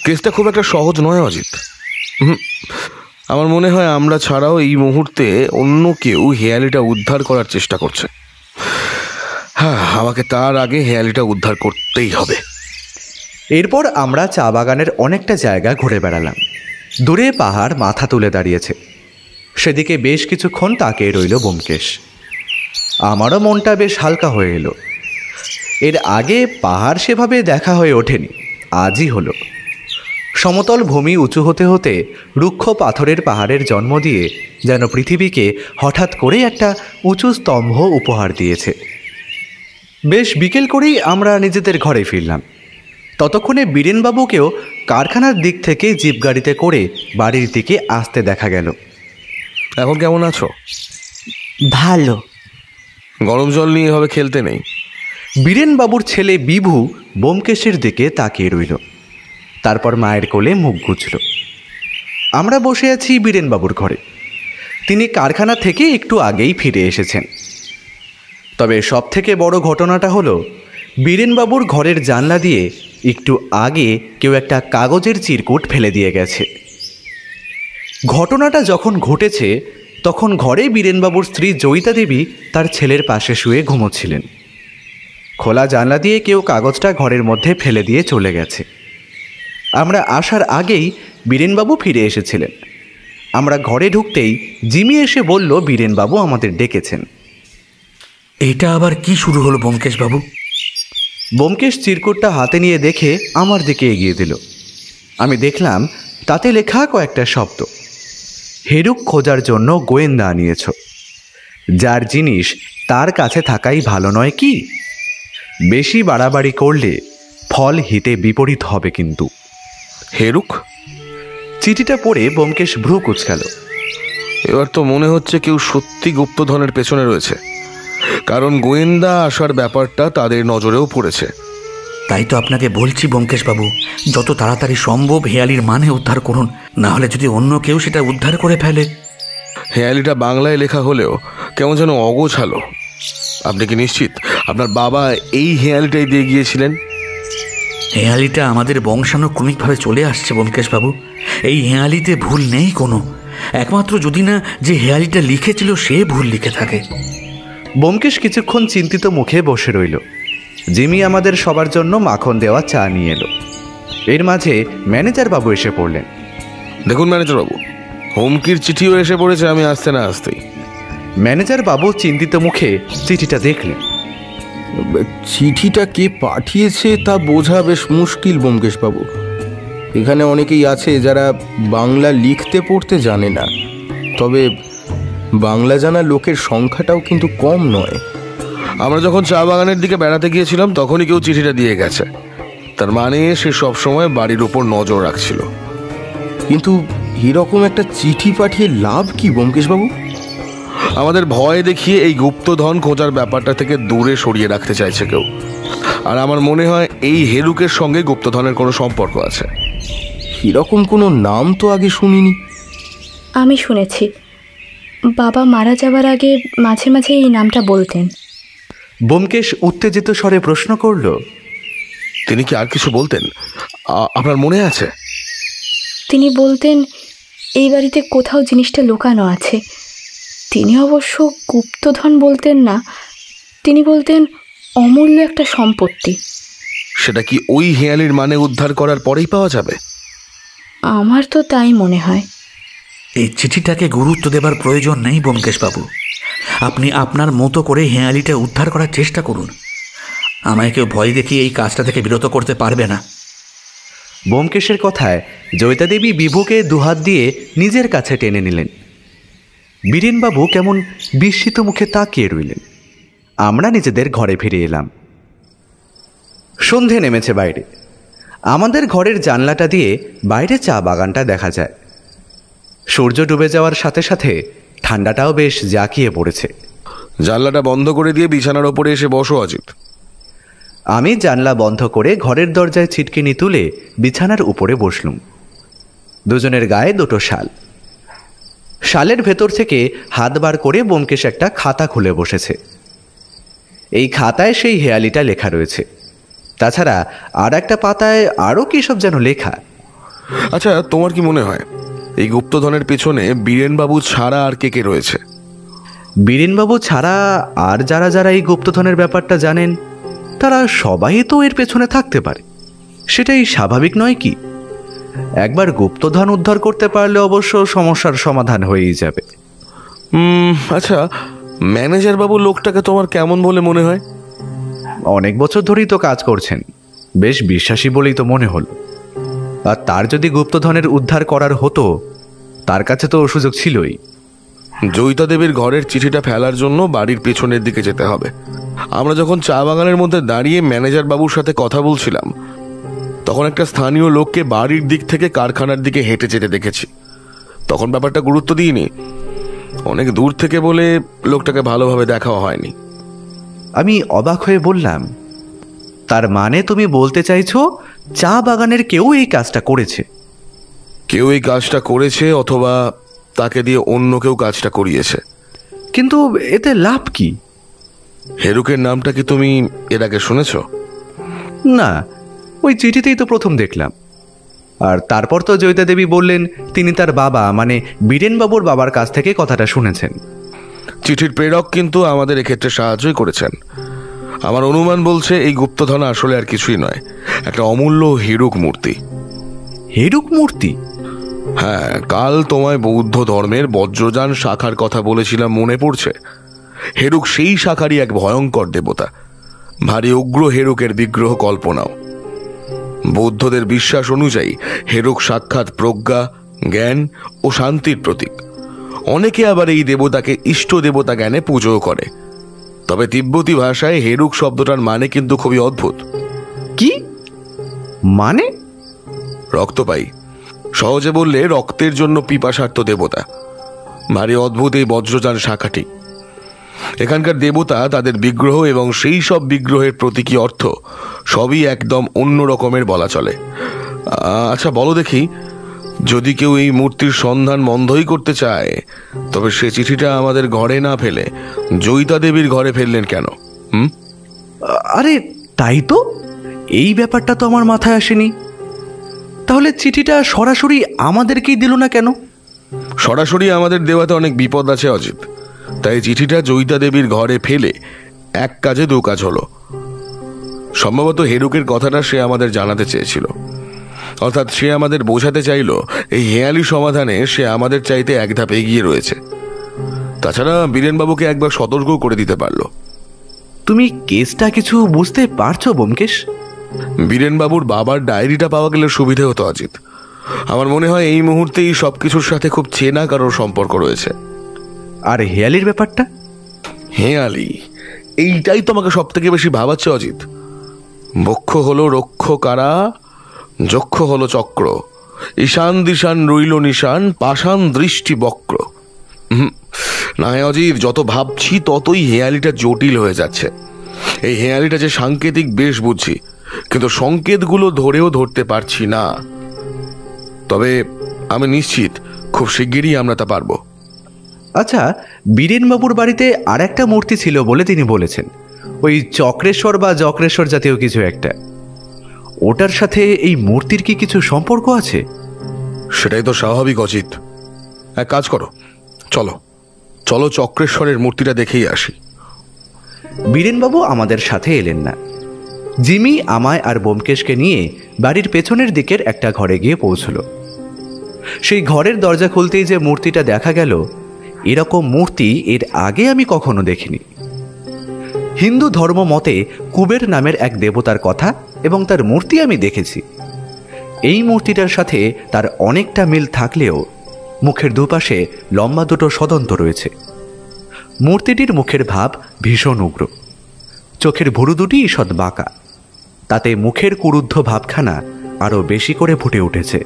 কেসটা খুব একটা সহজ নয় অজিত। আমার মনে হয় আমরা ছাড়াও এই মুহূর্তে অন্য কেউ হেঁয়ালিটা উদ্ধার করার চেষ্টা করছে। হ্যাঁ, আমাকে তার আগে হেঁয়ালিটা উদ্ধার করতেই হবে। এরপর আমরা চা বাগানের অনেকটা জায়গা ঘুরে বেড়ালাম। দূরে পাহাড় মাথা তুলে দাঁড়িয়েছে, সেদিকে বেশ কিছুক্ষণ তাকিয়ে রইল ব্যোমকেশ। আমারও মনটা বেশ হালকা হয়ে এলো। এর আগে পাহাড় সেভাবে দেখা হয়ে ওঠেনি, আজই হলো। সমতল ভূমি উঁচু হতে হতে রুক্ষ পাথরের পাহাড়ের জন্ম দিয়ে যেন পৃথিবীকে হঠাৎ করে একটা উঁচু স্তম্ভ উপহার দিয়েছে। বেশ বিকেল করেই আমরা নিজেদের ঘরে ফিরলাম। ততক্ষণে বীরেনবাবুকেও কারখানার দিক থেকে জিপ গাড়িতে করে বাড়ির দিকে আসতে দেখা গেল। এখন কেমন আছো? ভালো। গরম জল নিয়ে এভাবে খেলতে নেই। বীরেনবাবুর ছেলে বিভু ব্যোমকেশের দিকে তাকিয়ে রইল, তারপর মায়ের কোলে মুখ গুজল। আমরা বসে আছি বীরেনবাবুর ঘরে। তিনি কারখানা থেকে একটু আগেই ফিরে এসেছেন। তবে সব থেকে বড় ঘটনাটা হলো, বীরেনবাবুর ঘরের জানলা দিয়ে একটু আগে কেউ একটা কাগজের চিরকুট ফেলে দিয়ে গেছে। ঘটনাটা যখন ঘটেছে তখন ঘরে বীরেনবাবুর স্ত্রী জয়িতা দেবী তার ছেলের পাশে শুয়ে ঘুমোচ্ছিলেন। খোলা জানলা দিয়ে কেউ কাগজটা ঘরের মধ্যে ফেলে দিয়ে চলে গেছে। আমরা আসার আগেই বীরেনবাবু ফিরে এসেছিলেন। আমরা ঘরে ঢুকতেই জিমি এসে বলল বীরেনবাবু আমাদের ডেকেছেন। এটা আবার কি শুরু হলো ব্যোমকেশবাবু? ব্যোমকেশ চিরকুটটা হাতে নিয়ে দেখে আমার দিকে এগিয়ে দিল। আমি দেখলাম তাতে লেখা কয়েকটা শব্দ। হেরুক খোঁজার জন্য গোয়েন্দা আনিয়েছ, যার জিনিস তার কাছে থাকাই ভালো নয় কি? বেশি বাড়াবাড়ি করলে ফল হিতে বিপরীত হবে কিন্তু। হেরুক? চিঠিটা পড়ে ব্যোমকেশ ভ্রু কুঁচকাল। এবার তো মনে হচ্ছে কেউ সত্যি গুপ্তধনের পেছনে রয়েছে, কারণ গোয়েন্দা আসার ব্যাপারটা তাদের নজরেও পড়েছে। তাই তো আপনাকে বলছি ব্যোমকেশবাবু, যত তাড়াতাড়ি সম্ভব হেঁয়ালির মানে উদ্ধার করুন, না হলে যদি অন্য কেউ সেটা উদ্ধার করে ফেলে। হেঁয়ালিটা বাংলায় লেখা হলেও কেমন যেন অগোছালো। আপনি কি নিশ্চিত আপনার বাবা এই হেঁয়ালিটাই দিয়ে গিয়েছিলেন? হেঁয়ালিটা আমাদের বংশানুক্রমিকভাবে চলে আসছে ব্যোমকেশবাবু। এই হেঁয়ালিতে ভুল নেই কোনো, একমাত্র যদি না যে হেঁয়ালিটা লিখেছিল সে ভুল লিখে থাকে। ব্যোমকেশ কিছুক্ষণ চিন্তিত মুখে বসে রইল। জিমি আমাদের সবার জন্য মাখন দেওয়া চা নিয়ে এলো। এর মাঝে ম্যানেজার বাবু এসে পড়লেন। দেখুন ম্যানেজার বাবু, হুমকির চিঠিও এসে পড়েছে আমি আসতে না আসতেই। ম্যানেজার বাবু চিন্তিত মুখে চিঠিটা দেখলেন। চিঠিটা কে পাঠিয়েছে তা বোঝা বেশ মুশকিল ব্যোমকেশবাবু। এখানে অনেকেই আছে যারা বাংলা লিখতে পড়তে জানে না, তবে বাংলা জানা লোকের সংখ্যাটাও কিন্তু কম নয়। আমরা যখন চা বাগানের দিকে বেড়াতে গিয়েছিলাম তখনই কেউ চিঠিটা দিয়ে গেছে। তার মানে সে সবসময় বাড়ির উপর নজর রাখছিল। কিন্তু এরকম একটা চিঠি পাঠিয়ে লাভ কি ব্যোমকেশবাবু? আমাদের ভয় দেখিয়ে এই গুপ্তধন খোঁজার ব্যাপারটা থেকে দূরে সরিয়ে রাখতে চাইছে কেউ। আর আমার মনে হয় এই হেরুকের সঙ্গে গুপ্তধনের কোনো সম্পর্ক আছে। এরকম কোনো নাম তো আগে শুনিনি। আমি শুনেছি, বাবা মারা যাবার আগে মাঝে মাঝে এই নামটা বলতেন। ব্যোমকেশ উত্তেজিত স্বরে প্রশ্ন করল, তিনি কি আর কিছু বলতেন? আপনার মনে আছে? তিনি বলতেন এই বাড়িতে কোথাও জিনিসটা লুকানো আছে। তিনি অবশ্য গুপ্তধন বলতেন না, তিনি বলতেন অমূল্য একটা সম্পত্তি। সেটা কি ওই হেয়ালির মানে উদ্ধার করার পরেই পাওয়া যাবে? আমার তো তাই মনে হয়। এই চিঠিটাকে গুরুত্ব দেবার প্রয়োজন নেই ব্যোমকেশবাবু। আপনি আপনার মতো করে হেঁয়ালিটা উদ্ধার করার চেষ্টা করুন। আমায় কেউ ভয় দেখিয়ে এই কাজটা থেকে বিরত করতে পারবে না। ব্যোমকেশের কথায় জয়িতা দেবী বিভুকে দুহাত দিয়ে নিজের কাছে টেনে নিলেন। বীরেনবাবু কেমন বিস্মিত মুখে তাকিয়ে রইলেন। আমরা নিজেদের ঘরে ফিরে এলাম। সন্ধে নেমেছে বাইরে। আমাদের ঘরের জানলাটা দিয়ে বাইরে চা বাগানটা দেখা যায়। সূর্য ডুবে যাওয়ার সাথে সাথে ঠান্ডাটাও বেশ জাঁকিয়ে পড়েছে। জানলাটা বন্ধ করে দিয়ে বিছানার ওপরে এসে বসো অজিত। আমি জানলা বন্ধ করে ঘরের দরজায় ছিটকিনি তুলে বিছানার উপরে বসলুম। দুজনের গায়ে দুটো শাল। শালের ভেতর থেকে হাত বার করে ব্যোমকেশ একটা খাতা খুলে বসেছে। এই খাতায় সেই হেয়ালিটা লেখা রয়েছে। তাছাড়া আর একটা পাতায় আরও কী সব যেন লেখা। আচ্ছা, তোমার কি মনে হয় এই গুপ্তধনের পেছনে বীরেনবাবু ছাড়া আর কে কে রয়েছে? বীরেনবাবু ছাড়া আর যারা যারা এই গুপ্তধনের ব্যাপারটা জানেন তারা সবাই তো এর পেছনে থাকতে পারে। সেটাই স্বাভাবিক নয় কি? একবার গুপ্তধন উদ্ধার করতে পারলে অবশ্য সমস্যার সমাধান হয়েই যাবে। আচ্ছা, ম্যানেজার বাবু লোকটাকে তোমার কেমন বলে মনে হয়? অনেক বছর ধরেই তো কাজ করছেন, বেশ বিশ্বাসী বলেই তো মনে হলো। আর তার যদি গুপ্তধনের উদ্ধার করার হতো তার কাছে তো সুযোগ ছিলই। জয়িতা দেবীর ঘরের চিঠিটা ফেলার জন্য বাড়ির পেছনের দিকে যেতে হবে। আমরা যখন চা বাগানের মধ্যে দাঁড়িয়ে ম্যানেজার বাবুর সাথে কথা বলছিলাম তখন একটা স্থানীয় লোককে বাড়ির দিক থেকে কারখানার দিকে হেঁটে যেতে দেখেছি। তখন ব্যাপারটা গুরুত্ব দিইনি, অনেক দূর থেকে বলে লোকটাকে ভালোভাবে দেখাও হয়নি। আমি অবাক হয়ে বললাম, তার মানে তুমি বলতে চাইছো চা বাগানের কেউ এই কাজটা করেছে? কেউ এই কাজটা করেছে অথবা তাকে দিয়ে অন্য কেউ কাজটা করিয়েছে। কিন্তু এতে লাভ কি? হেরুকের নামটা কি তুমি এর আগে শুনেছ? না, ওই চিঠিতেই তো প্রথম দেখলাম। আর তারপর তো জয়িতা দেবী বললেন তিনি তার বাবা মানে বীরেনবাবুর বাবার কাছ থেকে কথাটা শুনেছেন। চিঠির প্রেরক কিন্তু আমাদের এক্ষেত্রে সাহায্যই করেছেন। আমার অনুমান বলছে এই গুপ্তধন আসলে আর কিছুই নয়, একটা অমূল্য হেরুক মূর্তি। হেরুক মূর্তি? হ্যাঁ, কাল তোমায় বৌদ্ধ ধর্মের বজ্রযান শাখার কথা বলেছিলাম, মনে পড়ছে? হেরুক সেই শাখারই এক ভয়ঙ্কর দেবতা। ভারী উগ্র হেরুকের বিগ্রহ কল্পনাও। বৌদ্ধদের বিশ্বাস অনুযায়ী হেরুক সাক্ষাৎ প্রজ্ঞা, জ্ঞান ও শান্তির প্রতীক। অনেকে আবার এই দেবতাকে ইষ্ট দেবতা জ্ঞানে পুজোও করে। তবে তিব্বতী ভাষায় হেরুক শব্দটার মানে কিন্তু খুবই অদ্ভুত। কি মানে? রক্তপায়ী। সহজে বললে রক্তের জন্য পিপাসার্থ দেবতা। ভারী অদ্ভুত এই বজ্রযান শাখাটি। এখানকার দেবতা, তাদের বিগ্রহ এবং সেই সব বিগ্রহের প্রতীকী অর্থ সবই একদম অন্য রকমের বলা চলে। আচ্ছা বলো দেখি, যদি কেউ এই মূর্তির সন্ধান বন্ধই করতে চায় তবে সে চিঠিটা আমাদের ঘরে না ফেলে জয়িতা দেবীর ঘরে ফেললেন কেন? আরে তাই তো, এই ব্যাপারটা তো আমার মাথায় আসেনি। তাহলে চিঠিটা সরাসরি আমাদেরকেই দিল না কেন? সরাসরি আমাদের দেওয়াতে অনেক বিপদ আছে অজিত। তাই চিঠিটা জয়িতা দেবীর ঘরে ফেলে এক কাজে দু কাজ হলো। সম্ভবত হেরুকের কথাটা সে আমাদের জানাতে চেয়েছিল, অর্থাৎ সে আমাদের বোঝাতে চাইল এই হেয়ালি সমাধানে সে আমাদের চাইতে এক ধাপ এগিয়ে রয়েছে। তাছাড়া বীরেনবাবুকে একবার সতর্ক করে দিতে পারলো। তুমি কেসটা কিছু বুঝতে পারছো ব্যোমকেশ? বীরেনবাবুর বাবার ডায়েরিটা পাওয়া গেলে সুবিধে হতো অজিত। আমার মনে হয় এই মুহূর্তেই সবকিছুর সাথে খুব চেনা কারোর সম্পর্ক রয়েছে। আর হেয়ালির ব্যাপারটা? হেয়ালি, এইটাই তোমাকে সব থেকে বেশি ভাবাচ্ছে অজিত। বক্ষ হলো রক্ষকারা, যক্ষ হলো চক্র, ঈশান দিশান রইল নিশান, পাষাণ দৃষ্টি বক্র। না অজিত, যত ভাবছি ততই হেয়ালিটা জটিল হয়ে যাচ্ছে। এই হেয়ালিটা যে সাংকেতিক বেশ বুঝছি, কিন্তু সংকেতগুলো ধরেও ধরতে পারছি না। তবে আমি নিশ্চিত খুব শিগগিরই আমরা তা পারবো। আচ্ছা, বীরেনবাবুর বাড়িতে আর একটা মূর্তি ছিল বলে তিনি বলেছেন, ওই চক্রেশ্বর বা যক্রেশ্বর জাতীয় কিছু একটা। ওটার সাথে এই মূর্তির কি কিছু সম্পর্ক আছে? সেটাই তো স্বাভাবিক অজিত। এক কাজ করো, চলো চলো চক্রেশ্বরের মূর্তিটা দেখেই আসি। বীরেনবাবু আমাদের সাথে এলেন না। জিমি আমায় আর ব্যোমকেশকে নিয়ে বাড়ির পেছনের দিকের একটা ঘরে গিয়ে পৌঁছল। সেই ঘরের দরজা খুলতেই যে মূর্তিটা দেখা গেল, এরকম মূর্তি এর আগে আমি কখনো দেখিনি। হিন্দু ধর্ম মতে কুবের নামের এক দেবতার কথা এবং তার মূর্তি আমি দেখেছি। এই মূর্তিটার সাথে তার অনেকটা মিল থাকলেও মুখের দুপাশে লম্বা দুটো সদন্ত রয়েছে। মূর্তিটির মুখের ভাব ভীষণ উগ্র, চোখের ভুরু দুটি ঈষৎ বাঁকা, তাতে মুখের কুরুদ্ধ ভাবখানা আরও বেশি করে ফুটে উঠেছে।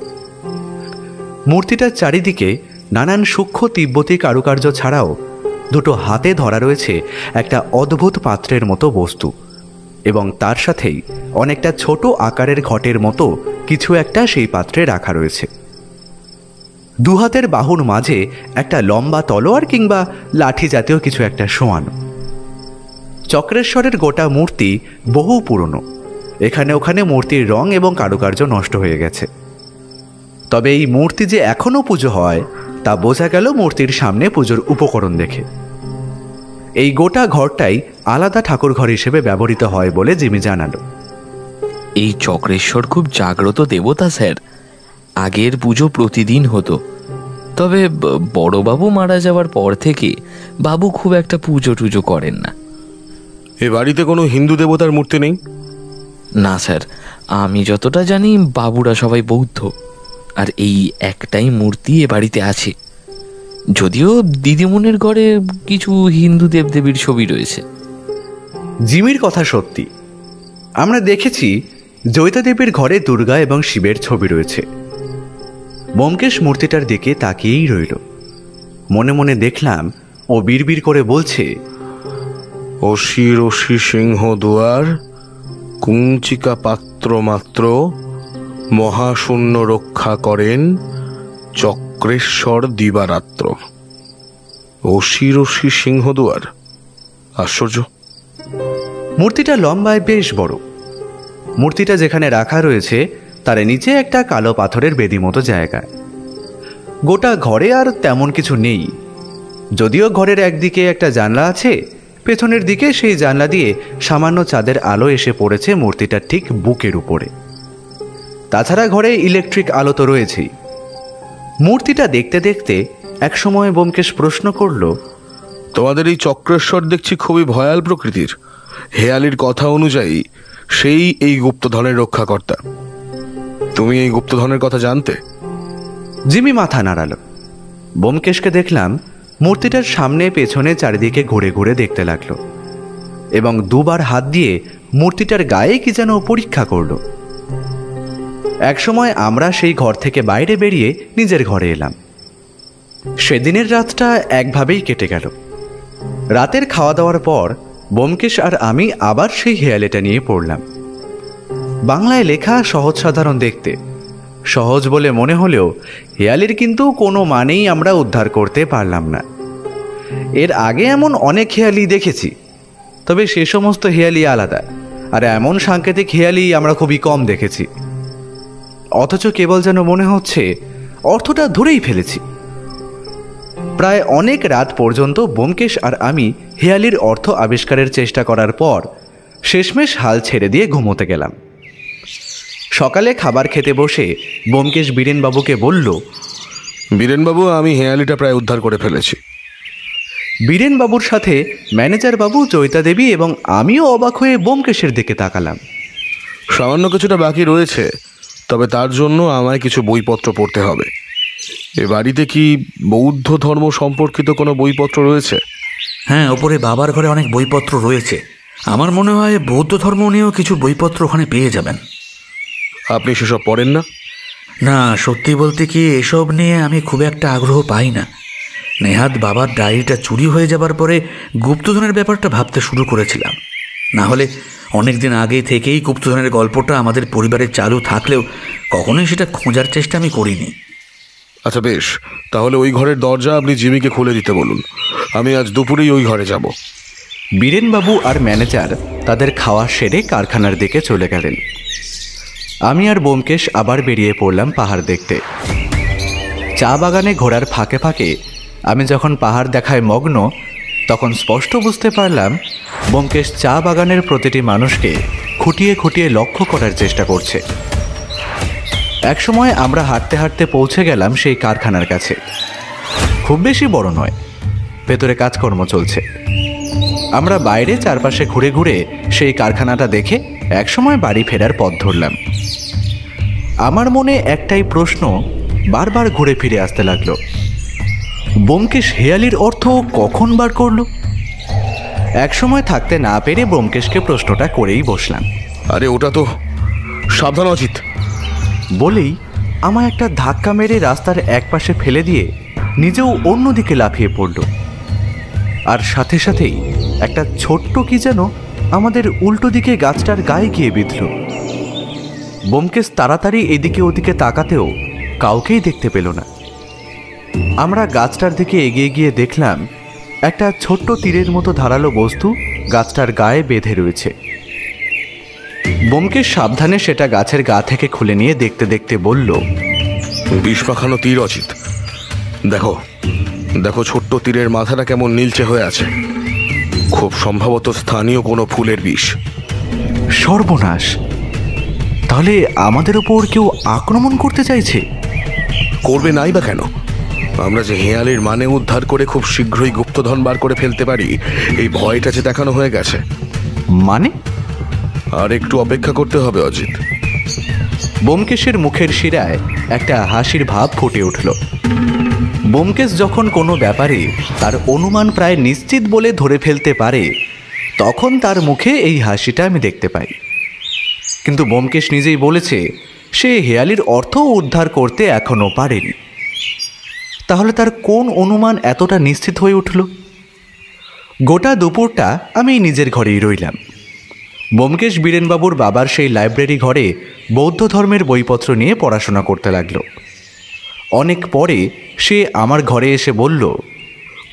মূর্তিটার চারিদিকে নানান সূক্ষ্ম তিব্বতী কারুকার্য ছাড়াও দুটো হাতে ধরা রয়েছে একটা অদ্ভুত পাত্রের মতো বস্তু, এবং তার সাথেই অনেকটা ছোট আকারের ঘটের মতো কিছু একটা সেই পাত্রে রাখা রয়েছে। দুহাতের বাহুর মাঝে একটা লম্বা তলোয়ার কিংবা লাঠি জাতীয় কিছু একটা শোয়ানো। চক্রেশ্বরের গোটা মূর্তি বহু পুরনো, এখানে ওখানে মূর্তির রং এবং কারুকার্য নষ্ট হয়ে গেছে। তবে এই মূর্তি যে এখনও পুজো হয় তা বোঝা গেল মূর্তির সামনে পুজোর উপকরণ দেখে। এই গোটা ঘরটাই আলাদা ঠাকুর ঘর হিসেবে ব্যবহৃত হয় বলে জিমি জানালো। এই চক্রেশ্বর খুব জাগ্রত দেবতা স্যার। আগের পুজো প্রতিদিন হতো, তবে বড়বাবু মারা যাওয়ার পর থেকে বাবু খুব একটা পুজো টুজো করেন না। এ বাড়িতে কোনো হিন্দু দেবতার মূর্তি নেই? না স্যার, আমি যতটা জানি বাবুরা সবাই বৌদ্ধ, আর এই একটাই মূর্তি এ বাড়িতে আছে। যদিও দিদিমণির ঘরে কিছু হিন্দু দেবদেবীর ছবি রয়েছে। জিমির কথা সত্যি, আমরা দেখেছি জয়িতা দেবীর ঘরে দুর্গা এবং শিবের ছবি রয়েছে। ব্যোমকেশ মূর্তিটার দিকে তাকিয়েই রইল। মনে মনে দেখলাম ও বিড়বিড় করে বলছে, অসি রশি সিংহ দুয়ার, কুঞ্চিকা পাত্র মাত্র, মহাশূন্য রক্ষা করেন চক্রেশ্বর দিবারাত্র। অসি রশি সিংহ দুয়ার, আশ্চর্য। মূর্তিটা লম্বায় বেশ বড়। মূর্তিটা যেখানে রাখা রয়েছে তার নিচে একটা কালো পাথরের বেদি মতো জায়গা। গোটা ঘরে আর তেমন কিছু নেই, যদিও ঘরের একদিকে একটা জানলা আছে, পেছনের দিকে সেই জানলা দিয়ে সামান্য চাঁদের আলো এসে পড়েছে মূর্তিটার ঠিক বুকের উপরে। তাছাড়া ঘরে ইলেকট্রিক আলো তো রয়েছেই। মূর্তিটা দেখতে দেখতে একসময় ব্যোমকেশ প্রশ্ন করল, তোমাদের এই চক্রেশ্বর দেখছি খুবই ভয়াল প্রকৃতির। হেয়ালির কথা অনুযায়ী সেই এই গুপ্তধনের রক্ষাকর্তা। তুমি এই গুপ্তধনের কথা জানতে? জিমি মাথা নাড়াল। ব্যোমকেশকে দেখলাম মূর্তিটার সামনে পেছনে চারিদিকে ঘুরে ঘুরে দেখতে লাগলো এবং দুবার হাত দিয়ে মূর্তিটার গায়ে কি যেন পরীক্ষা করল। একসময় আমরা সেই ঘর থেকে বাইরে বেরিয়ে নিজের ঘরে এলাম। সেদিনের রাতটা একভাবেই কেটে গেল। রাতের খাওয়া দাওয়ার পর ব্যোমকেশ আর আমি আবার সেই হেয়ালিটা নিয়ে পড়লাম। বাংলায় লেখা সহজ সাধারণ দেখতে, সহজ বলে মনে হলেও হেয়ালির কিন্তু কোনো মানেই আমরা উদ্ধার করতে পারলাম না। এর আগে এমন অনেক হেয়ালি দেখেছি, তবে সে সমস্ত হেয়ালি আলাদা, আর এমন সাংকেতিক হেয়ালি আমরা খুবই কম দেখেছি। অথচ কেবল যেন মনে হচ্ছে অর্থটা ধরেই ফেলেছি। প্রায় অনেক রাত পর্যন্ত ব্যোমকেশ আর আমি হেয়ালির অর্থ আবিষ্কারের চেষ্টা করার পর শেষমেশ হাল ছেড়ে দিয়ে ঘুমোতে গেলাম। সকালে খাবার খেতে বসে ব্যোমকেশ বীরেনবাবুকে বলল, বীরেনবাবু, আমি হেয়ালিটা প্রায় উদ্ধার করে ফেলেছি। বীরেনবাবুর সাথে ম্যানেজার বাবু, জয়িতা দেবী এবং আমিও অবাক হয়ে ব্যোমকেশের দিকে তাকালাম। সামান্য কিছুটা বাকি রয়েছে, তবে তার জন্য আমায় কিছু বইপত্র পড়তে হবে। এ বাড়িতে কি বৌদ্ধ ধর্ম সম্পর্কিত কোনো বইপত্র রয়েছে? হ্যাঁ, ওপরে বাবার ঘরে অনেক বইপত্র রয়েছে। আমার মনে হয় বৌদ্ধ ধর্ম নিয়েও কিছু বইপত্র ওখানে পেয়ে যাবেন। আপনি সেসব পড়েন না? না, সত্যি বলতে কি এসব নিয়ে আমি খুব একটা আগ্রহ পাই না। নেহাত বাবার ডায়েরিটা চুরি হয়ে যাবার পরে গুপ্তধনের ব্যাপারটা ভাবতে শুরু করেছিলাম। না হলে অনেক দিন আগে থেকেই গুপ্তধনের গল্পটা আমাদের পরিবারে চালু থাকলেও কখনোই সেটা খোঁজার চেষ্টা আমি করিনি। আচ্ছা বেশ, তাহলে ওই ঘরের দরজা আপনি জিমিকে খুলে দিতে বলুন। আমি আজ দুপুরেই ওই ঘরে যাব। বীরেনবাবু আর ম্যানেজার তাদের খাওয়া সেরে কারখানার দিকে চলে গেলেন। আমি আর ব্যোমকেশ আবার বেরিয়ে পড়লাম পাহাড় দেখতে। চা বাগানে ঘোরার ফাঁকে ফাঁকে আমি যখন পাহাড় দেখায় মগ্ন, তখন স্পষ্ট বুঝতে পারলাম ব্যোমকেশ চা বাগানের প্রতিটি মানুষকে খুঁটিয়ে খুঁটিয়ে লক্ষ্য করার চেষ্টা করছে। একসময় আমরা হাঁটতে হাঁটতে পৌঁছে গেলাম সেই কারখানার কাছে। খুব বেশি বড় নয়, ভেতরে কাজকর্ম চলছে। আমরা বাইরে চারপাশে ঘুরে ঘুরে সেই কারখানাটা দেখে একসময় বাড়ি ফেরার পথ ধরলাম। আমার মনে একটাই প্রশ্ন বারবার ঘুরে ফিরে আসতে লাগলো, ব্যোমকেশ হেয়ালির অর্থ কখন বার করলো? একসময় থাকতে না পেরে ব্যোমকেশকে প্রশ্নটা করেই বসলাম। আরে ওটা তো সাবধান অজিত বলেই আমায় একটা ধাক্কা মেরে রাস্তার একপাশে ফেলে দিয়ে নিজেও অন্যদিকে লাফিয়ে পড়ল। আর সাথে সাথেই একটা ছোট্ট কি যেন আমাদের উল্টো দিকে গাছটার গায়ে গিয়ে বিঁধল। ব্যোমকেশ তাড়াতাড়ি এদিকে ওদিকে তাকাতেও কাউকেই দেখতে পেল না। আমরা গাছটার দিকে এগিয়ে গিয়ে দেখলাম একটা ছোট্ট তীরের মতো ধারালো বস্তু গাছটার গায়ে বেঁধে রয়েছে। ব্যোমকেশ সাবধানে সেটা গাছের গা থেকে খুলে নিয়ে দেখতে দেখতে বলল, বিষ মাখানো তীর অজিত। দেখো দেখো, ছোট্ট তীরের মাথাটা কেমন নীলচে হয়ে আছে। খুব সম্ভবত স্থানীয় কোনো ফুলের বিষ। সর্বনাশ! তাহলে আমাদের ওপর কেউ আক্রমণ করতে চাইছে? করবে নাই বা কেন? আমরা যে হেয়ালির মানে উদ্ধার করে খুব শীঘ্রই গুপ্তধন বার করে ফেলতে পারি, এই ভয়টা যে দেখানো হয়ে গেছে। মানে? আর একটু অপেক্ষা করতে হবে অজিত। ব্যোমকেশের মুখের শিরায় একটা হাসির ভাব ফুটে উঠল। ব্যোমকেশ যখন কোনো ব্যাপারে তার অনুমান প্রায় নিশ্চিত বলে ধরে ফেলতে পারে, তখন তার মুখে এই হাসিটা আমি দেখতে পাই। কিন্তু ব্যোমকেশ নিজেই বলেছে সে হেয়ালির অর্থ উদ্ধার করতে এখনো পারেনি। তাহলে তার কোন অনুমান এতটা নিশ্চিত হয়ে উঠল? গোটা দুপুরটা আমি নিজের ঘরেই রইলাম। ব্যোমকেশ বীরেনবাবুর বাবার সেই লাইব্রেরি ঘরে বৌদ্ধ ধর্মের বইপত্র নিয়ে পড়াশোনা করতে লাগলো। অনেক পরে সে আমার ঘরে এসে বলল,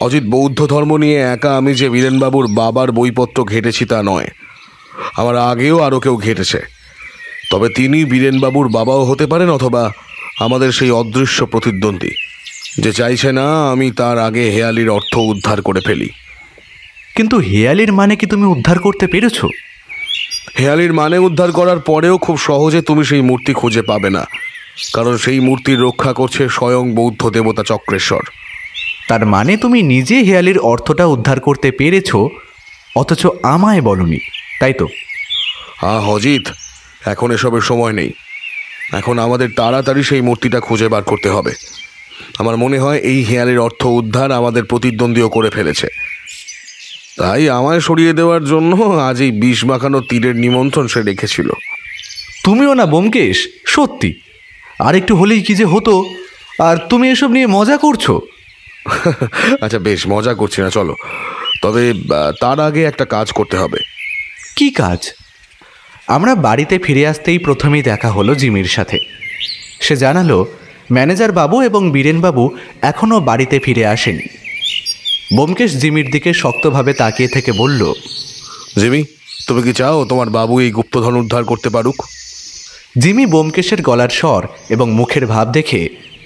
অজিত, বৌদ্ধ ধর্ম নিয়ে একা আমি যে বীরেনবাবুর বাবার বইপত্র ঘেটেছি তা নয়, আমার আগেও আরও কেউ ঘেটেছে। তবে তিনি বীরেনবাবুর বাবাও হতে পারেন, অথবা আমাদের সেই অদৃশ্য প্রতিদ্বন্দ্বী যে চাইছে না আমি তার আগে হেয়ালির অর্থ উদ্ধার করে ফেলি। কিন্তু হেয়ালির মানে কি তুমি উদ্ধার করতে পেরেছ? হেয়ালির মানে উদ্ধার করার পরেও খুব সহজে তুমি সেই মূর্তি খুঁজে পাবে না, কারণ সেই মূর্তির রক্ষা করছে স্বয়ং বৌদ্ধ দেবতা চক্রেশ্বর। তার মানে তুমি নিজে হেয়ালির অর্থটা উদ্ধার করতে পেরেছ, অথচ আমায় বলনি, তাই তো? অজিত, এখন এসবের সময় নেই। এখন আমাদের তাড়াতাড়ি সেই মূর্তিটা খুঁজে বার করতে হবে। আমার মনে হয় এই হেয়ালির অর্থ উদ্ধার আমাদের প্রতিদ্বন্দ্বীও করে ফেলেছে। তাই আমায় সরিয়ে দেওয়ার জন্য আজ এই বিষ মাখানো তীরের নিমন্ত্রণ সে রেখেছিল। তুমিও না ব্যোমকেশ, সত্যি আর একটু হলেই কি যে হতো, আর তুমি এসব নিয়ে মজা করছো। আচ্ছা বেশ, মজা করছি না, চলো। তবে তার আগে একটা কাজ করতে হবে। কি কাজ? আমরা বাড়িতে ফিরে আসতেই প্রথমেই দেখা হলো জিমির সাথে। সে জানালো ম্যানেজার বাবু এবং বীরেনবাবু এখনও বাড়িতে ফিরে আসেনি। ব্যোমকেশ জিমির দিকে শক্তভাবে তাকিয়ে থেকে বলল, জিমি, তুমি কি চাও তোমার বাবু এই গুপ্তধন উদ্ধার করতে পারুক? জিমি ব্যোমকেশের গলার স্বর এবং মুখের ভাব দেখে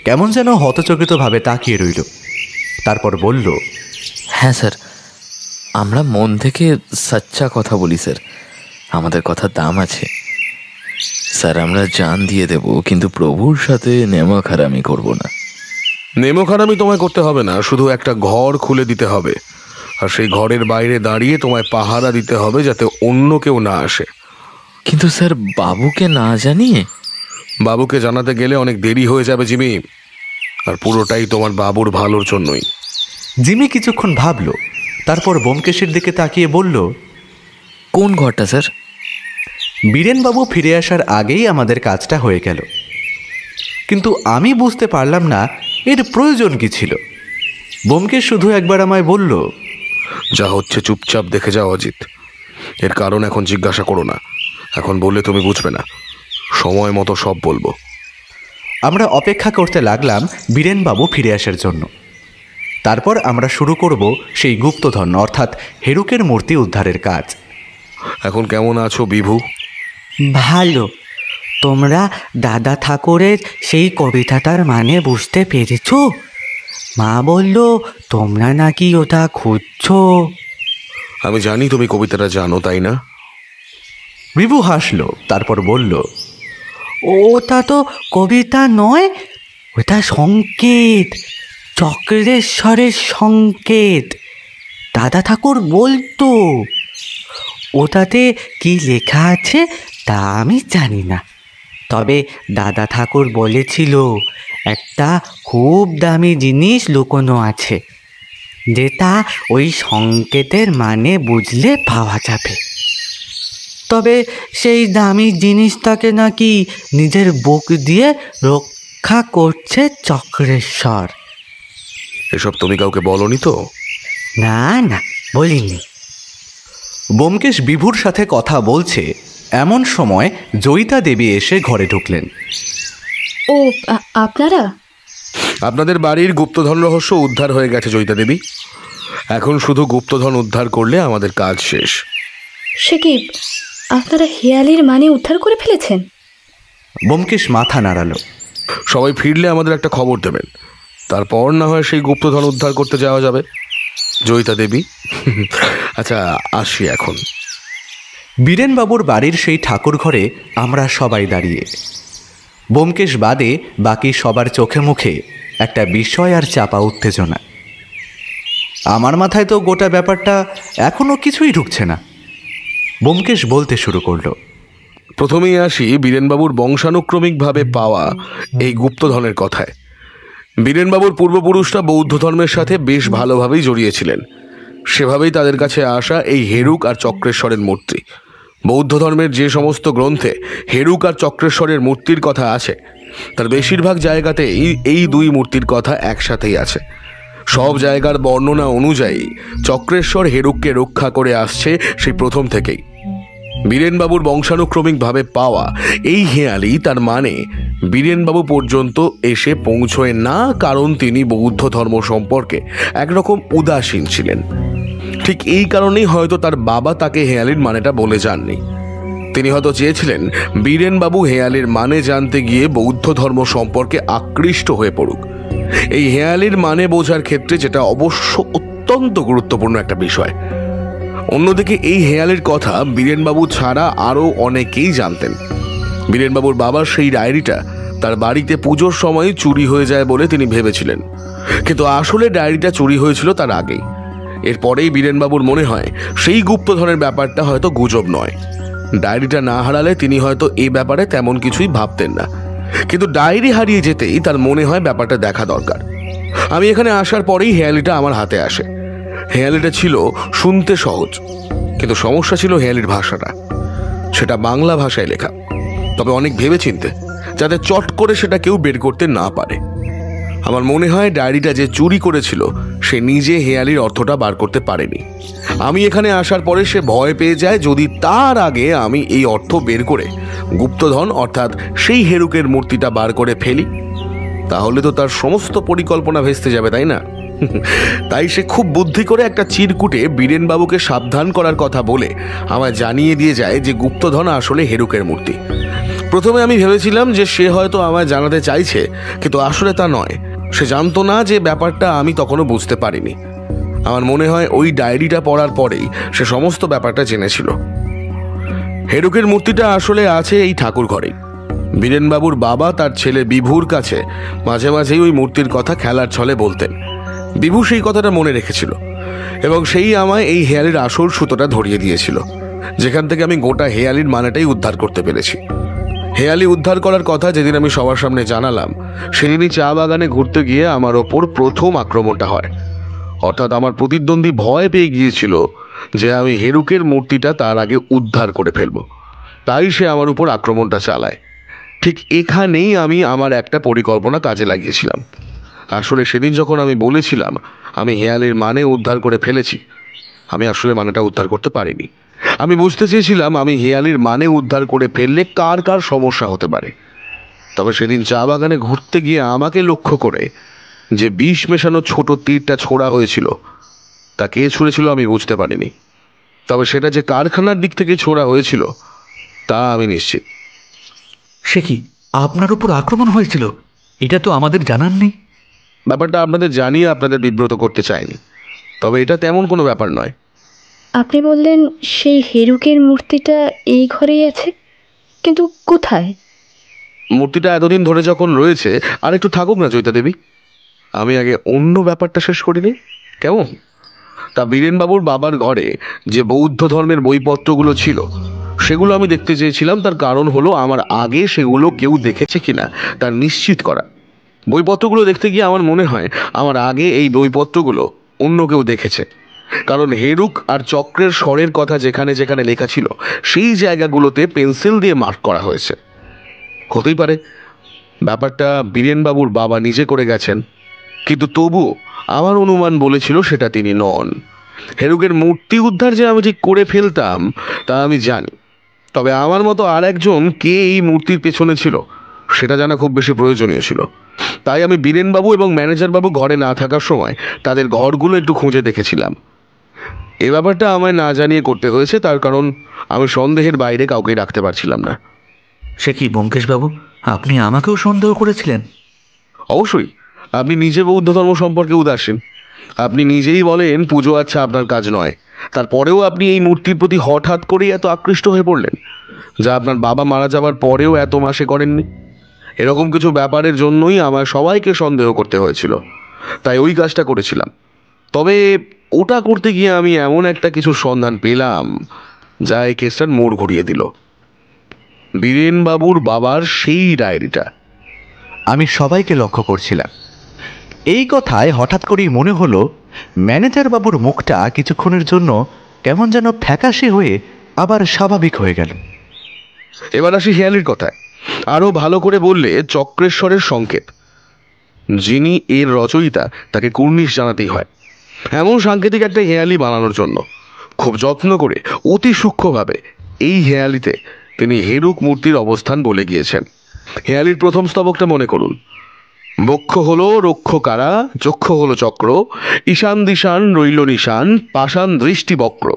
কেমন যেন হতচকিতভাবে তাকিয়ে রইল। তারপর বলল, হ্যাঁ স্যার, আমরা মন থেকে সচ্চা কথা বলি স্যার। আমাদের কথার দাম আছে স্যার। আমরা জান দিয়ে দেব, কিন্তু প্রভুর সাথে নেমখারামি করব না। নেমখারামি তোমায় করতে হবে না, শুধু একটা ঘর খুলে দিতে হবে, আর সেই ঘরের বাইরে দাঁড়িয়ে তোমায় পাহারা দিতে হবে যাতে অন্য কেউ না আসে। কিন্তু স্যার, বাবুকে না জানিয়ে? বাবুকে জানাতে গেলে অনেক দেরি হয়ে যাবে জিমি, আর পুরোটাই তোমার বাবুর ভালোর জন্যই। জিমি কিছুক্ষণ ভাবল, তারপর ব্যোমকেশের দিকে তাকিয়ে বলল, কোন ঘরটা স্যার? বীরেনবাবু ফিরে আসার আগেই আমাদের কাজটা হয়ে গেল, কিন্তু আমি বুঝতে পারলাম না এর প্রয়োজন কি ছিল। ব্যোমকেশ শুধু একবার আমায় বলল, যা হচ্ছে চুপচাপ দেখে যাও অজিত। এর কারণ এখন জিজ্ঞাসা করো না, এখন বললে তুমি বুঝবে না, সময় মতো সব বলবো। আমরা অপেক্ষা করতে লাগলাম বীরেনবাবু ফিরে আসার জন্য। তারপর আমরা শুরু করব সেই গুপ্তধন অর্থাৎ হেরুকের মূর্তি উদ্ধারের কাজ। এখন কেমন আছো বিভু? ভালো। তোমরা দাদা ঠাকুরের সেই কবিতাটার মানে বুঝতে পেরেছ? মা বলল তোমরা নাকি ওটা খুঁজছো। আমি জানি তুমি কবিতাটা জানো, তাই না? বিভু হাসলো, তারপর বলল, ওটা তো কবিতা নয়, ওটা সংকেত, চক্রেশ্বরের সংকেত। দাদা ঠাকুর বলতো। ওটাতে কি লেখা আছে তা আমি জানি না, তবে দাদা ঠাকুর বলেছিল একটা খুব দামি জিনিস লুকোনো আছে, যেটা ওই সংকেতের মানে বুঝলে পাওয়া যাবে। তবে সেই দামি জিনিসটাকে নাকি নিজের বুক দিয়ে রক্ষা করছে চক্রেশ্বর। এসব তুমি কাউকে বলনি তো? না না, বলিনি। ব্যোমকেশ বিভুর সাথে কথা বলছে এমন সময় জয়িতা দেবী এসে ঘরে ঢুকলেন। ও আপনারা? আপনাদের বাড়ির গুপ্তধন রহস্য উদ্ধার হয়ে গেছে জয়িতা দেবী। এখন শুধু গুপ্তধন উদ্ধার করলে আমাদের কাজ শেষ। সে কি, আপনারা হেয়ালির মানে উদ্ধার করে ফেলেছেন? ব্যোমকেশ মাথা নাড়ালো। সবাই ফিরলে আমাদের একটা খবর দেবেন, তারপর না হয় সেই গুপ্তধন উদ্ধার করতে যাওয়া যাবে। জয়িতা দেবী, আচ্ছা আসি এখন। বীরেনবাবুর বাড়ির সেই ঠাকুর ঘরে আমরা সবাই দাঁড়িয়ে। ব্যোমকেশ বাদে বাকি সবার চোখে মুখে একটা বিস্ময় আর চাপা উত্তেজনা। আমার মাথায় তো গোটা ব্যাপারটা এখনো কিছুই ঢুকছে না। ব্যোমকেশ বলতে শুরু করলো, প্রথমেই আসি বীরেনবাবুর বংশানুক্রমিকভাবে পাওয়া এই গুপ্তধনের কথায়। বীরেনবাবুর পূর্বপুরুষরা বৌদ্ধ ধর্মের সাথে বেশ ভালোভাবেই জড়িয়েছিলেন। সেভাবেই তাদের কাছে আসা এই হেরুক আর চক্রেশ্বরের মূর্তি। বৌদ্ধ ধর্মের যে সমস্ত গ্রন্থে হেরুক আর চক্রেশ্বরের মূর্তির কথা আছে, তার বেশিরভাগ জায়গাতেই এই দুই মূর্তির কথা একসাথেই আছে। সব জায়গার বর্ণনা অনুযায়ী চক্রেশ্বর হেরুককে রক্ষা করে আসছে সেই প্রথম থেকেই। বীরেনবাবুর বংশানুক্রমিকভাবে পাওয়া এই হেয়ালি তার মানে বীরেনবাবু পর্যন্ত এসে পৌঁছয় না, কারণ তিনি বৌদ্ধ ধর্ম সম্পর্কে একরকম উদাসীন ছিলেন। ঠিক এই কারণেই হয়তো তার বাবা তাকে হেয়ালির মানেটা বলে যাননি। তিনি হয়তো চেয়েছিলেন বীরেনবাবু হেয়ালির মানে জানতে গিয়ে বৌদ্ধ ধর্ম সম্পর্কে আকৃষ্ট হয়ে পড়ুক। এই হেয়ালির মানে বোঝার ক্ষেত্রে যেটা অবশ্য অত্যন্ত গুরুত্বপূর্ণ একটা বিষয়। অন্যদিকে এই হেয়ালির কথা বীরেনবাবু ছাড়া আরও অনেকেই জানতেন। বীরেনবাবুর বাবার সেই ডায়েরিটা তার বাড়িতে পুজোর সময় চুরি হয়ে যায় বলে তিনি ভেবেছিলেন, কিন্তু আসলে ডায়েরিটা চুরি হয়েছিল তার আগেই। এরপরেই বীরেনবাবুর মনে হয় সেই গুপ্তধনের ব্যাপারটা হয়তো গুজব নয়। ডায়েরিটা না হারালে তিনি হয়তো এই ব্যাপারে তেমন কিছুই ভাবতেন না, কিন্তু ডায়েরি হারিয়ে যেতেই তার মনে হয় ব্যাপারটা দেখা দরকার। আমি এখানে আসার পরেই হেয়ালিটা আমার হাতে আসে। হেয়ালিটা ছিল শুনতে সহজ, কিন্তু সমস্যা ছিল হেয়ালির ভাষাটা। সেটা বাংলা ভাষায় লেখা, তবে অনেক ভেবেচিন্তে, যাতে চট করে সেটা কেউ বের করতে না পারে। আমার মনে হয় ডায়েরিটা যে চুরি করেছিল সে নিজে হেয়ালির অর্থটা বার করতে পারেনি। আমি এখানে আসার পরে সে ভয় পেয়ে যায় যদি তার আগে আমি এই অর্থ বের করে গুপ্তধন অর্থাৎ সেই হেরুকের মূর্তিটা বার করে ফেলি, তাহলে তো তার সমস্ত পরিকল্পনা ভেস্তে যাবে, তাই না? তাই সে খুব বুদ্ধি করে একটা চিরকুটে বীরেনবাবুকে সাবধান করার কথা বলে আমায় জানিয়ে দিয়ে যায় যে গুপ্তধন আসলে হেরুকের মূর্তি। প্রথমে আমি ভেবেছিলাম যে সে হয়তো আমায় জানাতে চাইছে, কিন্তু আসলে তা নয়। সে জানতো না যে ব্যাপারটা আমি তখনও বুঝতে পারিনি। আমার মনে হয় ওই ডায়েরিটা পড়ার পরেই সে সমস্ত ব্যাপারটা জেনেছিল। হেরুকের মূর্তিটা আসলে আছে এই ঠাকুর ঘরেই। বীরেনবাবুর বাবা তার ছেলে বিভুর কাছে মাঝে মাঝেই ওই মূর্তির কথা খেলার ছলে বলতেন। বিভু সেই কথাটা মনে রেখেছিল এবং সেই আমায় এই হেয়ালির আসল সুতোটা ধরিয়ে দিয়েছিল, যেখান থেকে আমি গোটা হেয়ালির মানেটাই উদ্ধার করতে পেরেছি। হেয়ালি উদ্ধার করার কথা যেদিন আমি সবার সামনে জানালাম, সেদিনই চা বাগানে ঘুরতে গিয়ে আমার ওপর প্রথম আক্রমণটা হয়। অর্থাৎ আমার প্রতিদ্বন্দ্বী ভয় পেয়ে গিয়েছিল যে আমি হেরুকের মূর্তিটা তার আগে উদ্ধার করে ফেলবো, তাই সে আমার উপর আক্রমণটা চালায়। ঠিক এখানেই আমি আমার একটা পরিকল্পনা কাজে লাগিয়েছিলাম। আসলে সেদিন যখন আমি বলেছিলাম আমি হেয়ালির মানে উদ্ধার করে ফেলেছি, আমি আসলে মানেটা উদ্ধার করতে পারিনি। আমি বুঝতে চেয়েছিলাম আমি হেয়ালির মানে উদ্ধার করে ফেললে কার কার সমস্যা হতে পারে। তবে সেদিন চা বাগানে ঘুরতে গিয়ে আমাকে লক্ষ্য করে যে বিষ মেশানো ছোট তীরটা ছোড়া হয়েছিল, তা কে ছুঁড়েছিল আমি বুঝতে পারিনি। তবে সেটা যে কারখানার দিক থেকে ছোড়া হয়েছিল তা আমি নিশ্চিত। সে কি, আপনার উপর আক্রমণ হয়েছিল? এটা তো আমাদের জানার নেই। ব্যাপারটা আপনাদের জানিয়ে আপনাদের বিব্রত করতে চাইনি, তবে এটা তেমন কোনো ব্যাপার নয়। আপনি বললেন সেই হেরুকের মূর্তিটা এই ঘরেই আছে, কিন্তু কোথায়? মূর্তিটা এতদিন ধরে যখন রয়েছে, আর একটু থাকুক না চৈতা দেবী, আমি আগে অন্য ব্যাপারটা শেষ করিনি কেমন? তা বীরেনবাবুর বাবার ঘরে যে বৌদ্ধ ধর্মের বইপত্রগুলো ছিল সেগুলো আমি দেখতে চেয়েছিলাম। তার কারণ হলো আমার আগে সেগুলো কেউ দেখেছে কিনা তার নিশ্চিত করা। বইপত্রগুলো দেখতে গিয়ে আমার মনে হয় আমার আগে এই বইপত্রগুলো অন্য কেউ দেখেছে, কারণ হেরুক আর চক্রের স্বরের কথা যেখানে যেখানে লেখা ছিল সেই জায়গাগুলোতে পেন্সিল দিয়ে মার্ক করা হয়েছে। হতেই পারে ব্যাপারটা বীরেনবাবুর বাবা নিজে করে গেছেন, কিন্তু তবুও আমার অনুমান বলেছিল সেটা তিনি নন। হেরুকের মূর্তি উদ্ধার যে আমি ঠিক করে ফেলতাম তা আমি জানি, তবে আমার মতো আর একজন কে এই মূর্তির পেছনে ছিল সেটা জানা খুব বেশি প্রয়োজনীয় ছিল। তাই আমি বীরেনবাবু এবং ম্যানেজারবাবু ঘরে না থাকার সময় তাদের ঘরগুলো একটু খুঁজে দেখেছিলাম। এ ব্যাপারটা আমায় না জানিয়ে করতে হয়েছে, তার কারণ আমি সন্দেহের বাইরে কাউকে রাখতে পারছিলাম না। সে কি ব্যোমকেশবাবু, আপনি আমাকেও সন্দেহ করেছিলেন? অবশ্যই, আপনি নিজে বৌদ্ধ ধর্ম সম্পর্কে উদাসীন। আপনি নিজেই বলেন পুজো আচ্ছা আপনার কাজ নয়, তারপরেও আপনি এই মূর্তির প্রতি হঠাৎ করেই এত আকৃষ্ট হয়ে পড়লেন, যা আপনার বাবা মারা যাওয়ার পরেও এত মাসে করেননি। এরকম কিছু ব্যাপারের জন্যই আমার সবাইকে সন্দেহ করতে হয়েছিল, তাই ওই কাজটা করেছিলাম। তবে ওটা করতে গিয়ে আমি এমন একটা কিছু সন্ধান পেলাম যা এই কেসটার মোড় ঘুরিয়ে দিল। বীরেনবাবুর বাবার সেই ডায়েরিটা। আমি সবাইকে লক্ষ্য করছিলাম। এই কথায় হঠাৎ করেই মনে হলো ম্যানেজার বাবুর মুখটা কিছুক্ষণের জন্য কেমন যেন ফ্যাকাশে হয়ে আবার স্বাভাবিক হয়ে গেল। এবার আসি হেয়ালির কথায়। আরো ভালো করে বললে চক্রেশ্বরের সংকেত। যিনি এর রচয়িতা তাকে কুর্নিশ জানাতেই হয়। এমন সাংকেতিক একটা হেয়ালি বানানোর জন্য খুব যত্ন করে অতি সূক্ষ্মভাবে এই হেয়ালিতে তিনি হেরুক মূর্তির অবস্থান বলে গিয়েছেন। হেয়ালির প্রথম স্তবকটা মনে করুন। বক্ষ হলো রক্ষকারা, চক্ষু হলো চক্র, ঈশান দিশান রইল নিশান, পাষাণ দৃষ্টি বক্র।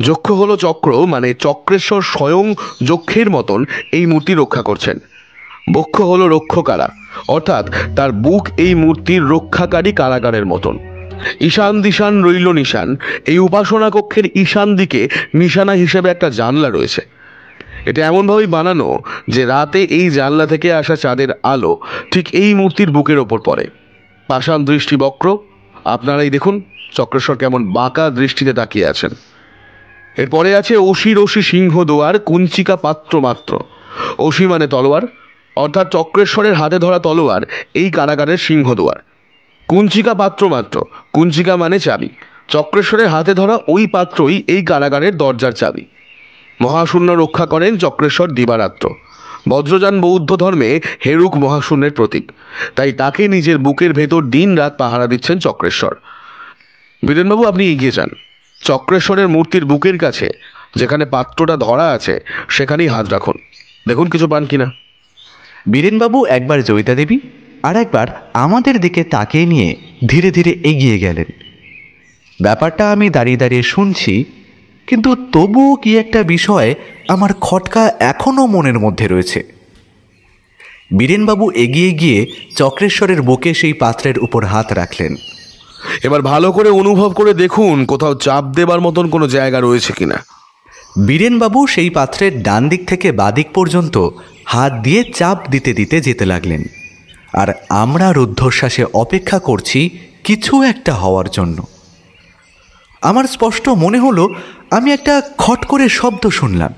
যক্ষ হলো চক্র, মানে চক্রেশ্বর স্বয়ং যক্ষের মতন এই মূর্তি রক্ষা করছেন। বক্ষ হলো রক্ষকারা, অর্থাৎ তার বুক এই মূর্তির রক্ষাকারী কারাগারের মতন। ঈশান দিশান রইল নিশান, এই উপাসনা কক্ষের ঈশান দিকে নিশানা হিসেবে একটা জানলা রয়েছে। এটা এমনভাবেই বানানো যে রাতে এই জানলা থেকে আসা চাঁদের আলো ঠিক এই মূর্তির বুকের ওপর পড়ে। পাষাণ দৃষ্টি বক্র, আপনারাই দেখুন চক্রেশ্বর কেমন বাঁকা দৃষ্টিতে তাকিয়ে আছেন। এরপরে আছে অসি রশি সিংহ দোয়ার, কুঞ্চিকা পাত্র মাত্র। অসি মানে তলোয়ার, অর্থাৎ চক্রেশ্বরের হাতে ধরা তলোয়ার এই কারাগারের সিংহ দোয়ার। কুঞ্চিকা পাত্র মাত্র, কুঞ্চিকা মানে চাবি, চক্রেশ্বরের হাতে ধরা ওই পাত্রই এই কারাগারের দরজার চাবি। মহাশূন্য রক্ষা করেন চক্রেশ্বর দিবারাত্র। বজ্রযান বৌদ্ধ ধর্মে হেরুক মহাশূন্যের প্রতীক, তাই তাকে নিজের বুকের ভেতর দিন রাত পাহারা দিচ্ছেন চক্রেশ্বর। বীরেনবাবু আপনি এগিয়ে যান, চক্রেশ্বরের মূর্তির বুকের কাছে যেখানে পাত্রটা ধরা আছে সেখানেই হাত রাখুন, দেখুন কিছু পান কিনা। বীরেনবাবু একবার জয়িতা দেবী আর একবার আমাদের দিকে তাকিয়ে নিয়ে ধীরে ধীরে এগিয়ে গেলেন। ব্যাপারটা আমি দাঁড়িয়ে দাঁড়িয়ে শুনছি, কিন্তু তবুও কি একটা বিষয় আমার খটকা এখনও মনের মধ্যে রয়েছে। বীরেনবাবু এগিয়ে গিয়ে চক্রেশ্বরের বুকে সেই পাত্রের উপর হাত রাখলেন। এবার ভালো করে অনুভব করে দেখুন কোথাও চাপ দেবার মতন কোনো জায়গা রয়েছে কিনা। বীরেনবাবু সেই পাত্রের ডান দিক থেকে বাদিক পর্যন্ত হাত দিয়ে চাপ দিতে দিতে যেতে লাগলেন, আর আমরা রুদ্ধশ্বাসে অপেক্ষা করছি কিছু একটা হওয়ার জন্য। আমার স্পষ্ট মনে হলো আমি একটা খট করে শব্দ শুনলাম,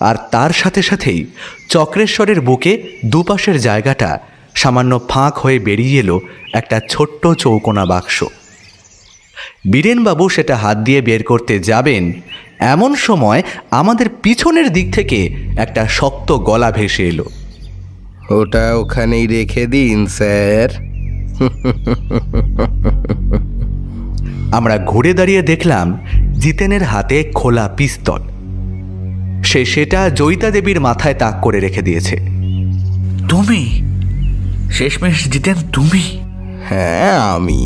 আর তার সাথে সাথেই চক্রেশ্বরের বুকে দুপাশের জায়গাটা সামান্য ফাঁক হয়ে বেরিয়ে এলো একটা ছোট্ট চৌকোনা বাক্স। বীরেনবাবু সেটা হাত দিয়ে বের করতে যাবেন, এমন সময় আমাদের পিছনের দিক থেকে একটা শক্ত গলা ভেসে এলো। ওটা ওখানেই রেখে দিন স্যার। আমরা ঘুরে দাঁড়িয়ে দেখলাম জিতেনের হাতে খোলা পিস্তল। সেটা জয়িতা দেবীর মাথায় তাক করে রেখে দিয়েছে। তুমি শেষমেশ জিতেন? তুমি? হ্যাঁ, আমি।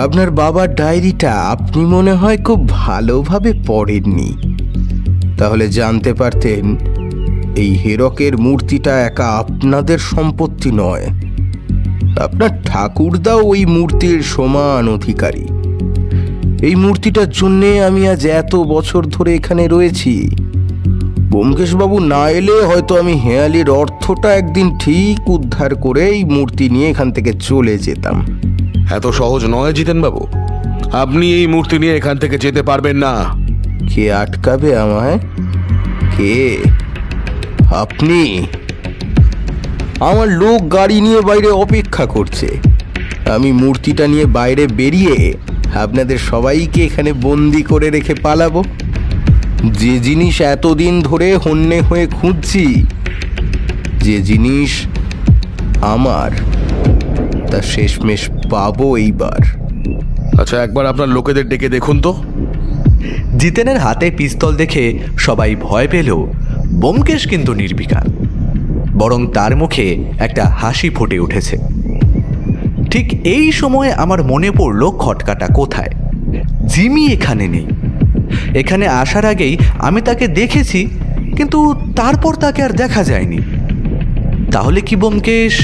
আপনার বাবার ডায়েরিটা আপনি মনে হয় খুব ভালোভাবে পড়েননি, তাহলে জানতে পারতেন এই হীরকের মূর্তিটা একা আপনাদের সম্পত্তি নয়, আপনার ঠাকুরদাও ওই মূর্তির সমান অধিকারী। এই মূর্তিটার জন্যে আমি আজ এত বছর ধরে এখানে রয়েছি। ব্যোমকেশবাবু না এলে হয়তো আমি হেয়ালির অর্থটা একদিন ঠিক উদ্ধার করে এই মূর্তি নিয়ে এখান থেকে চলে যেতাম। এত সহজ নয় জিতেনবাবু, আপনি এই মূর্তি নিয়ে এখান থেকে যেতে পারবেন না। কে আটকাবে আমায়? কে? আপনি? আমার লোক গাড়ি নিয়ে বাইরে অপেক্ষা করছে। আমি মূর্তিটা নিয়ে বাইরে বেরিয়ে আপনাদের সবাইকে এখানে বন্দি করে রেখে পালাবো? যে জিনিস এতদিন ধরে হন্যে হয়ে খুঁজছি, যে জিনিস আমার, তা শেষমেশ পাবো এইবার। আচ্ছা, একবার আপনার লোকেদের ডেকে দেখুন তো। জিতেনের হাতে পিস্তল দেখে সবাই ভয় পেলেও ব্যোমকেশ কিন্তু নির্বিকার, বরং তার মুখে একটা হাসি ফুটে উঠেছে। ঠিক এই সময় আমার মনে পড়ল খটকাটা কোথায়। জিমি এখানে নেই। এখানে আসার আগেই আমি তাকে দেখেছি, কিন্তু তারপর তাকে আর দেখা যায়নি। তাহলে কি ব্যোমকেশ?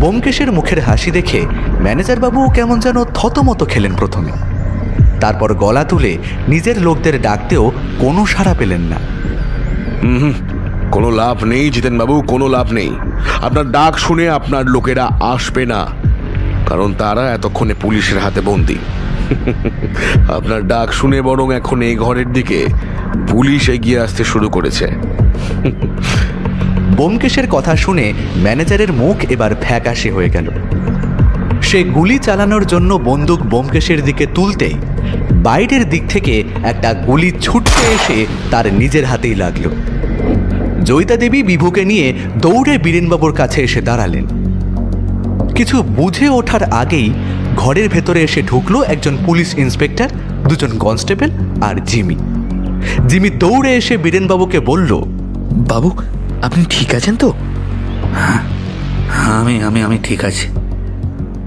ব্যোমকেশের মুখের হাসি দেখে ম্যানেজার বাবু কেমন যেন থতমত খেলেন প্রথমে, তারপর গলা তুলে নিজের লোকদের ডাকতেও কোনো সাড়া পেলেন না। কোনো লাভ নেই জিতেনবাবু, কোনো লাভ নেই। আপনার ডাক শুনে আপনার লোকেরা আসবে না, কারণ তারা এতক্ষণে পুলিশের হাতে বন্দী। আপনার ডাক শুনে বরং এখন এই ঘরের দিকে পুলিশ এগিয়ে আসতে শুরু করেছে। ব্যোমকেশের কথা শুনে ম্যানেজারের মুখ এবার ফ্যাকাশে হয়ে গেল। সে গুলি চালানোর জন্য বন্দুক ব্যোমকেশের দিকে তুলতেই বাইরের দিক থেকে একটা গুলি ছুটতে এসে তার নিজের হাতেই লাগলো। জয়িতা দেবী বিভুকে নিয়ে দৌড়ে বীরেনবাবুর কাছে এসে দাঁড়ালেন। কিছু বুঝে ওঠার আগেই ঘরের ভেতরে এসে ঢুকলো একজন পুলিশ ইন্সপেক্টর, দুজন কনস্টেবল আর জিমি। জিমি দৌড়ে এসে বীরেনবাবুকে বলল, বাবু আপনি ঠিক আছেন তো? হ্যাঁ, আমি আমি আমি ঠিক আছি।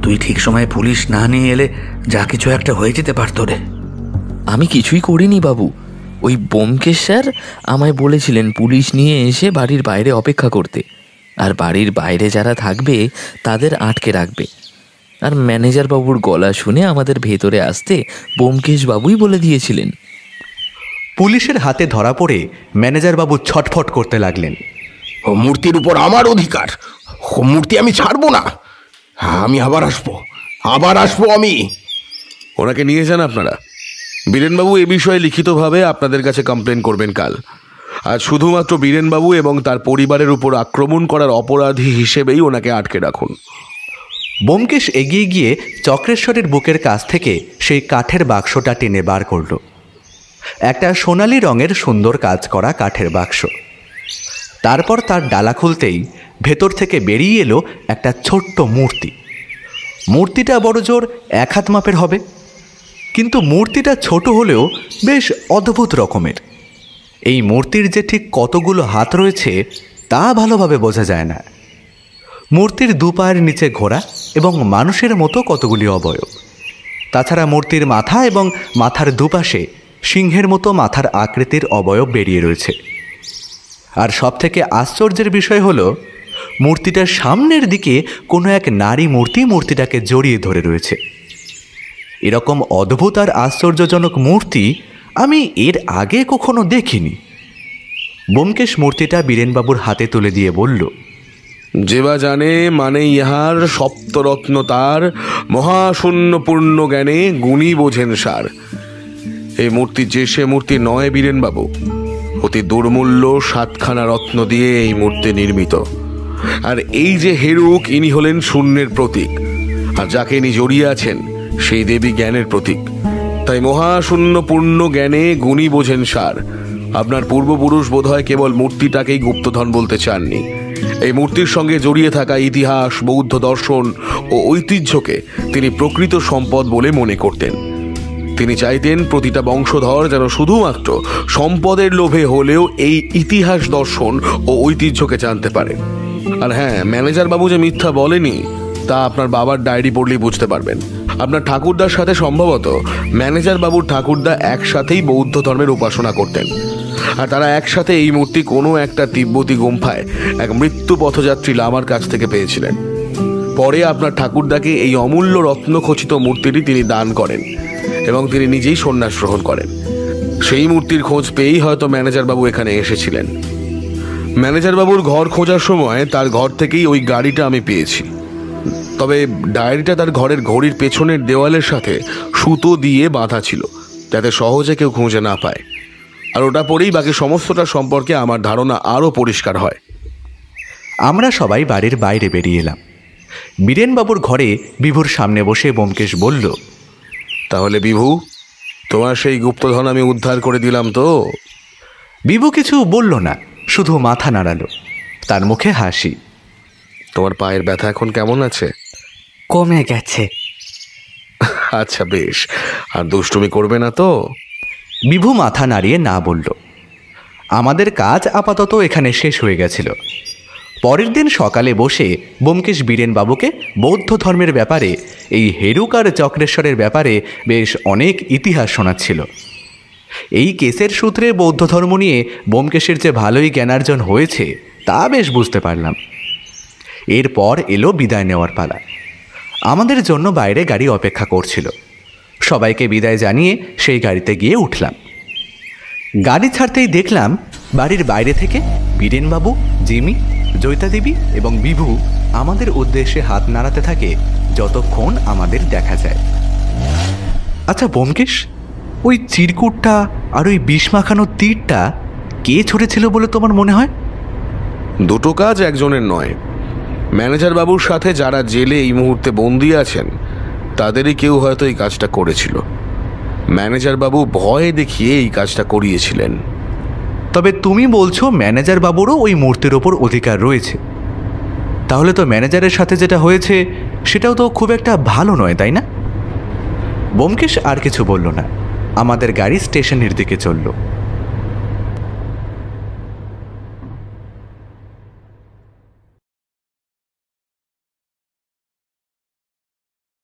তুই ঠিক সময়ে পুলিশ না নিয়ে এলে যা কিছু একটা হয়ে যেতে পারতো রে। আমি কিছুই করিনি বাবু, ওই ব্যোমকেশ স্যার আমায় বলেছিলেন পুলিশ নিয়ে এসে বাড়ির বাইরে অপেক্ষা করতে, আর বাড়ির বাইরে যারা থাকবে তাদের আটকে রাখবে। আর ম্যানেজার বাবুর গলা শুনে আমাদের ভেতরে আসতে ব্যোমকেশ বাবুই বলে দিয়েছিলেন। পুলিশের হাতে ধরা পড়ে ম্যানেজার বাবু ছটফট করতে লাগলেন। ও মূর্তির উপর আমার অধিকার, ও মূর্তি আমি ছাড়বো না। আমি আবার আসবো আমি। ওনাকে নিয়ে যান আপনারা। বীরেনবাবু এ বিষয়ে লিখিতভাবে আপনাদের কাছে কমপ্লেন করবেন কাল। আর শুধুমাত্র বীরেনবাবু এবং তার পরিবারের উপর আক্রমণ করার অপরাধী হিসেবেই ওনাকে আটকে রাখুন। ব্যোমকেশ এগিয়ে গিয়ে চক্রেশ্বরের বুকের কাছ থেকে সেই কাঠের বাক্সটা টেনে বার করল। একটা সোনালি রঙের সুন্দর কাজ করা কাঠের বাক্স। তারপর তার ডালা খুলতেই ভেতর থেকে বেরিয়ে এলো একটা ছোট্ট মূর্তি। মূর্তিটা বড় জোর 1 হাত মাপের হবে, কিন্তু মূর্তিটা ছোট হলেও বেশ অদ্ভুত রকমের। এই মূর্তির যে ঠিক কতগুলো হাত রয়েছে তা ভালোভাবে বোঝা যায় না। মূর্তির 2 পায়ের নিচে ঘোড়া এবং মানুষের মতো কতগুলি অবয়ব। তাছাড়া মূর্তির মাথা এবং মাথার দুপাশে সিংহের মতো মাথার আকৃতির অবয়ব বেরিয়ে রয়েছে। আর সবথেকে আশ্চর্যের বিষয় হলো মূর্তিটার সামনের দিকে কোনো এক নারী মূর্তিটাকে জড়িয়ে ধরে রয়েছে। এরকম অদ্ভুত আর আশ্চর্যজনক মূর্তি আমি এর আগে কখনো দেখিনি। ব্যোমকেশ মূর্তিটা বীরেনবাবুর হাতে তুলে দিয়ে বলল, যেবা জানে মানে ইহার সপ্তরত্ন তার, মহাশূন্য পূর্ণ জ্ঞানে গুণী বোঝেন সার। এই মূর্তি যে সে মূর্তি নয় বীরেনবাবু, অতি দুর্মূল্য 7খানা রত্ন দিয়ে এই মূর্তি নির্মিত। আর এই যে হেরুক, ইনি হলেন শূন্যের প্রতীক। আর যাকে ইনি জড়িয়ে আছেন সেই দেবী জ্ঞানের প্রতীক। তাই মহাশূন্য পূর্ণ জ্ঞানে গুণী বোঝেন সার। আপনার পূর্বপুরুষ বোধহয় কেবল মূর্তিটাকেই গুপ্তধন বলতে চাননি, এই মূর্তির সঙ্গে জড়িয়ে থাকা ইতিহাস, বৌদ্ধ দর্শন ও ঐতিহ্যকে তিনি প্রকৃত সম্পদ বলে মনে করতেন। তিনি চাইতেন প্রতিটা বংশধর যেন শুধুমাত্র সম্পদের লোভে হলেও এই ইতিহাস, দর্শন ও ঐতিহ্যকে জানতে পারে। আর হ্যাঁ, ম্যানেজার বাবু যে মিথ্যা বলেনি তা আপনার বাবার ডায়েরি পড়লেই বুঝতে পারবেন। আপনার ঠাকুরদার সাথে সম্ভবত ম্যানেজার বাবুর ঠাকুরদা একসাথেই বৌদ্ধ ধর্মের উপাসনা করতেন, আর তারা একসাথে এই মূর্তি কোনো একটা তিব্বতী গুম্ফায় এক মৃত্যু পথযাত্রী লামার কাছ থেকে পেয়েছিলেন। পরে আপনার ঠাকুরদাকে এই অমূল্য রত্নখচিত মূর্তিটি তিনি দান করেন এবং তিনি নিজেই সন্ন্যাস গ্রহণ করেন। সেই মূর্তির খোঁজ পেয়েই হয়তো ম্যানেজার বাবু এখানে এসেছিলেন। ম্যানেজার বাবুর ঘর খোঁজার সময় তার ঘর থেকেই ওই গাড়িটা আমি পেয়েছি। তবে ডায়েরিটা তার ঘরের ঘড়ির পেছনের দেওয়ালের সাথে সুতো দিয়ে বাঁধা ছিল, যাতে সহজে কেউ খুঁজে না পায়। আর ওটা পরেই বাকি সমস্তটা সম্পর্কে আমার ধারণা আরও পরিষ্কার হয়। আমরা সবাই বাড়ির বাইরে বেরিয়ে এলাম। বীরেনবাবুর ঘরে বিভুর সামনে বসে ব্যোমকেশ বলল, তাহলে বিভু, তোমার সেই গুপ্তধন আমি উদ্ধার করে দিলাম তো? বিভু কিছু বলল না, শুধু মাথা নাড়ালো। তার মুখে হাসি। তোমার পায়ের ব্যথা এখন কেমন আছে? কমে গেছে। আচ্ছা বেশ, আর দুষ্টুমি করবে না তো? বিভু মাথা নাড়িয়ে না বলল। আমাদের কাজ আপাতত এখানে শেষ হয়ে গেছিল। পরের দিন সকালে বসে ব্যোমকেশ বীরেনবাবুকে বৌদ্ধ ধর্মের ব্যাপারে, এই হেরুক আর চক্রেশ্বরের ব্যাপারে বেশ অনেক ইতিহাস শোনাচ্ছিল। এই কেসের সূত্রে বৌদ্ধ ধর্ম নিয়ে ব্যোমকেশের যে ভালোই জ্ঞানার্জন হয়েছে তা বেশ বুঝতে পারলাম। এরপর এলো বিদায় নেওয়ার পালা। আমাদের জন্য বাইরে গাড়ি অপেক্ষা করছিল। সবাইকে বিদায় জানিয়ে সেই গাড়িতে গিয়ে উঠলাম। গাড়ি ছাড়তেই দেখলাম বাড়ির বাইরে থেকে বীরেনবাবু, জিমি, জয়িতা দেবী এবং বিভু আমাদের উদ্দেশ্যে হাত নাড়াতে থাকে যতক্ষণ আমাদের দেখা যায়। আচ্ছা ব্যোমকেশ, ওই চিরকুটটা আর ওই বিষ মাখানো তীরটা কে ছড়েছিল বলে তোমার মনে হয়? দুটো কাজ একজনের নয়। ম্যানেজার বাবুর সাথে যারা জেলে এই মুহূর্তে বন্দি আছেন তাদেরই কেউ হয়তো এই কাজটা করেছিল। ম্যানেজার বাবু ভয় দেখিয়ে এই কাজটা করিয়েছিলেন। তবে তুমি বলছো ম্যানেজার বাবুরও ওই মূর্তির ওপর অধিকার রয়েছে। তাহলে তো ম্যানেজারের সাথে যেটা হয়েছে সেটাও তো খুব একটা ভালো নয়, তাই না? ব্যোমকেশ আর কিছু বলল না। আমাদের গাড়ি স্টেশনের দিকে চলল।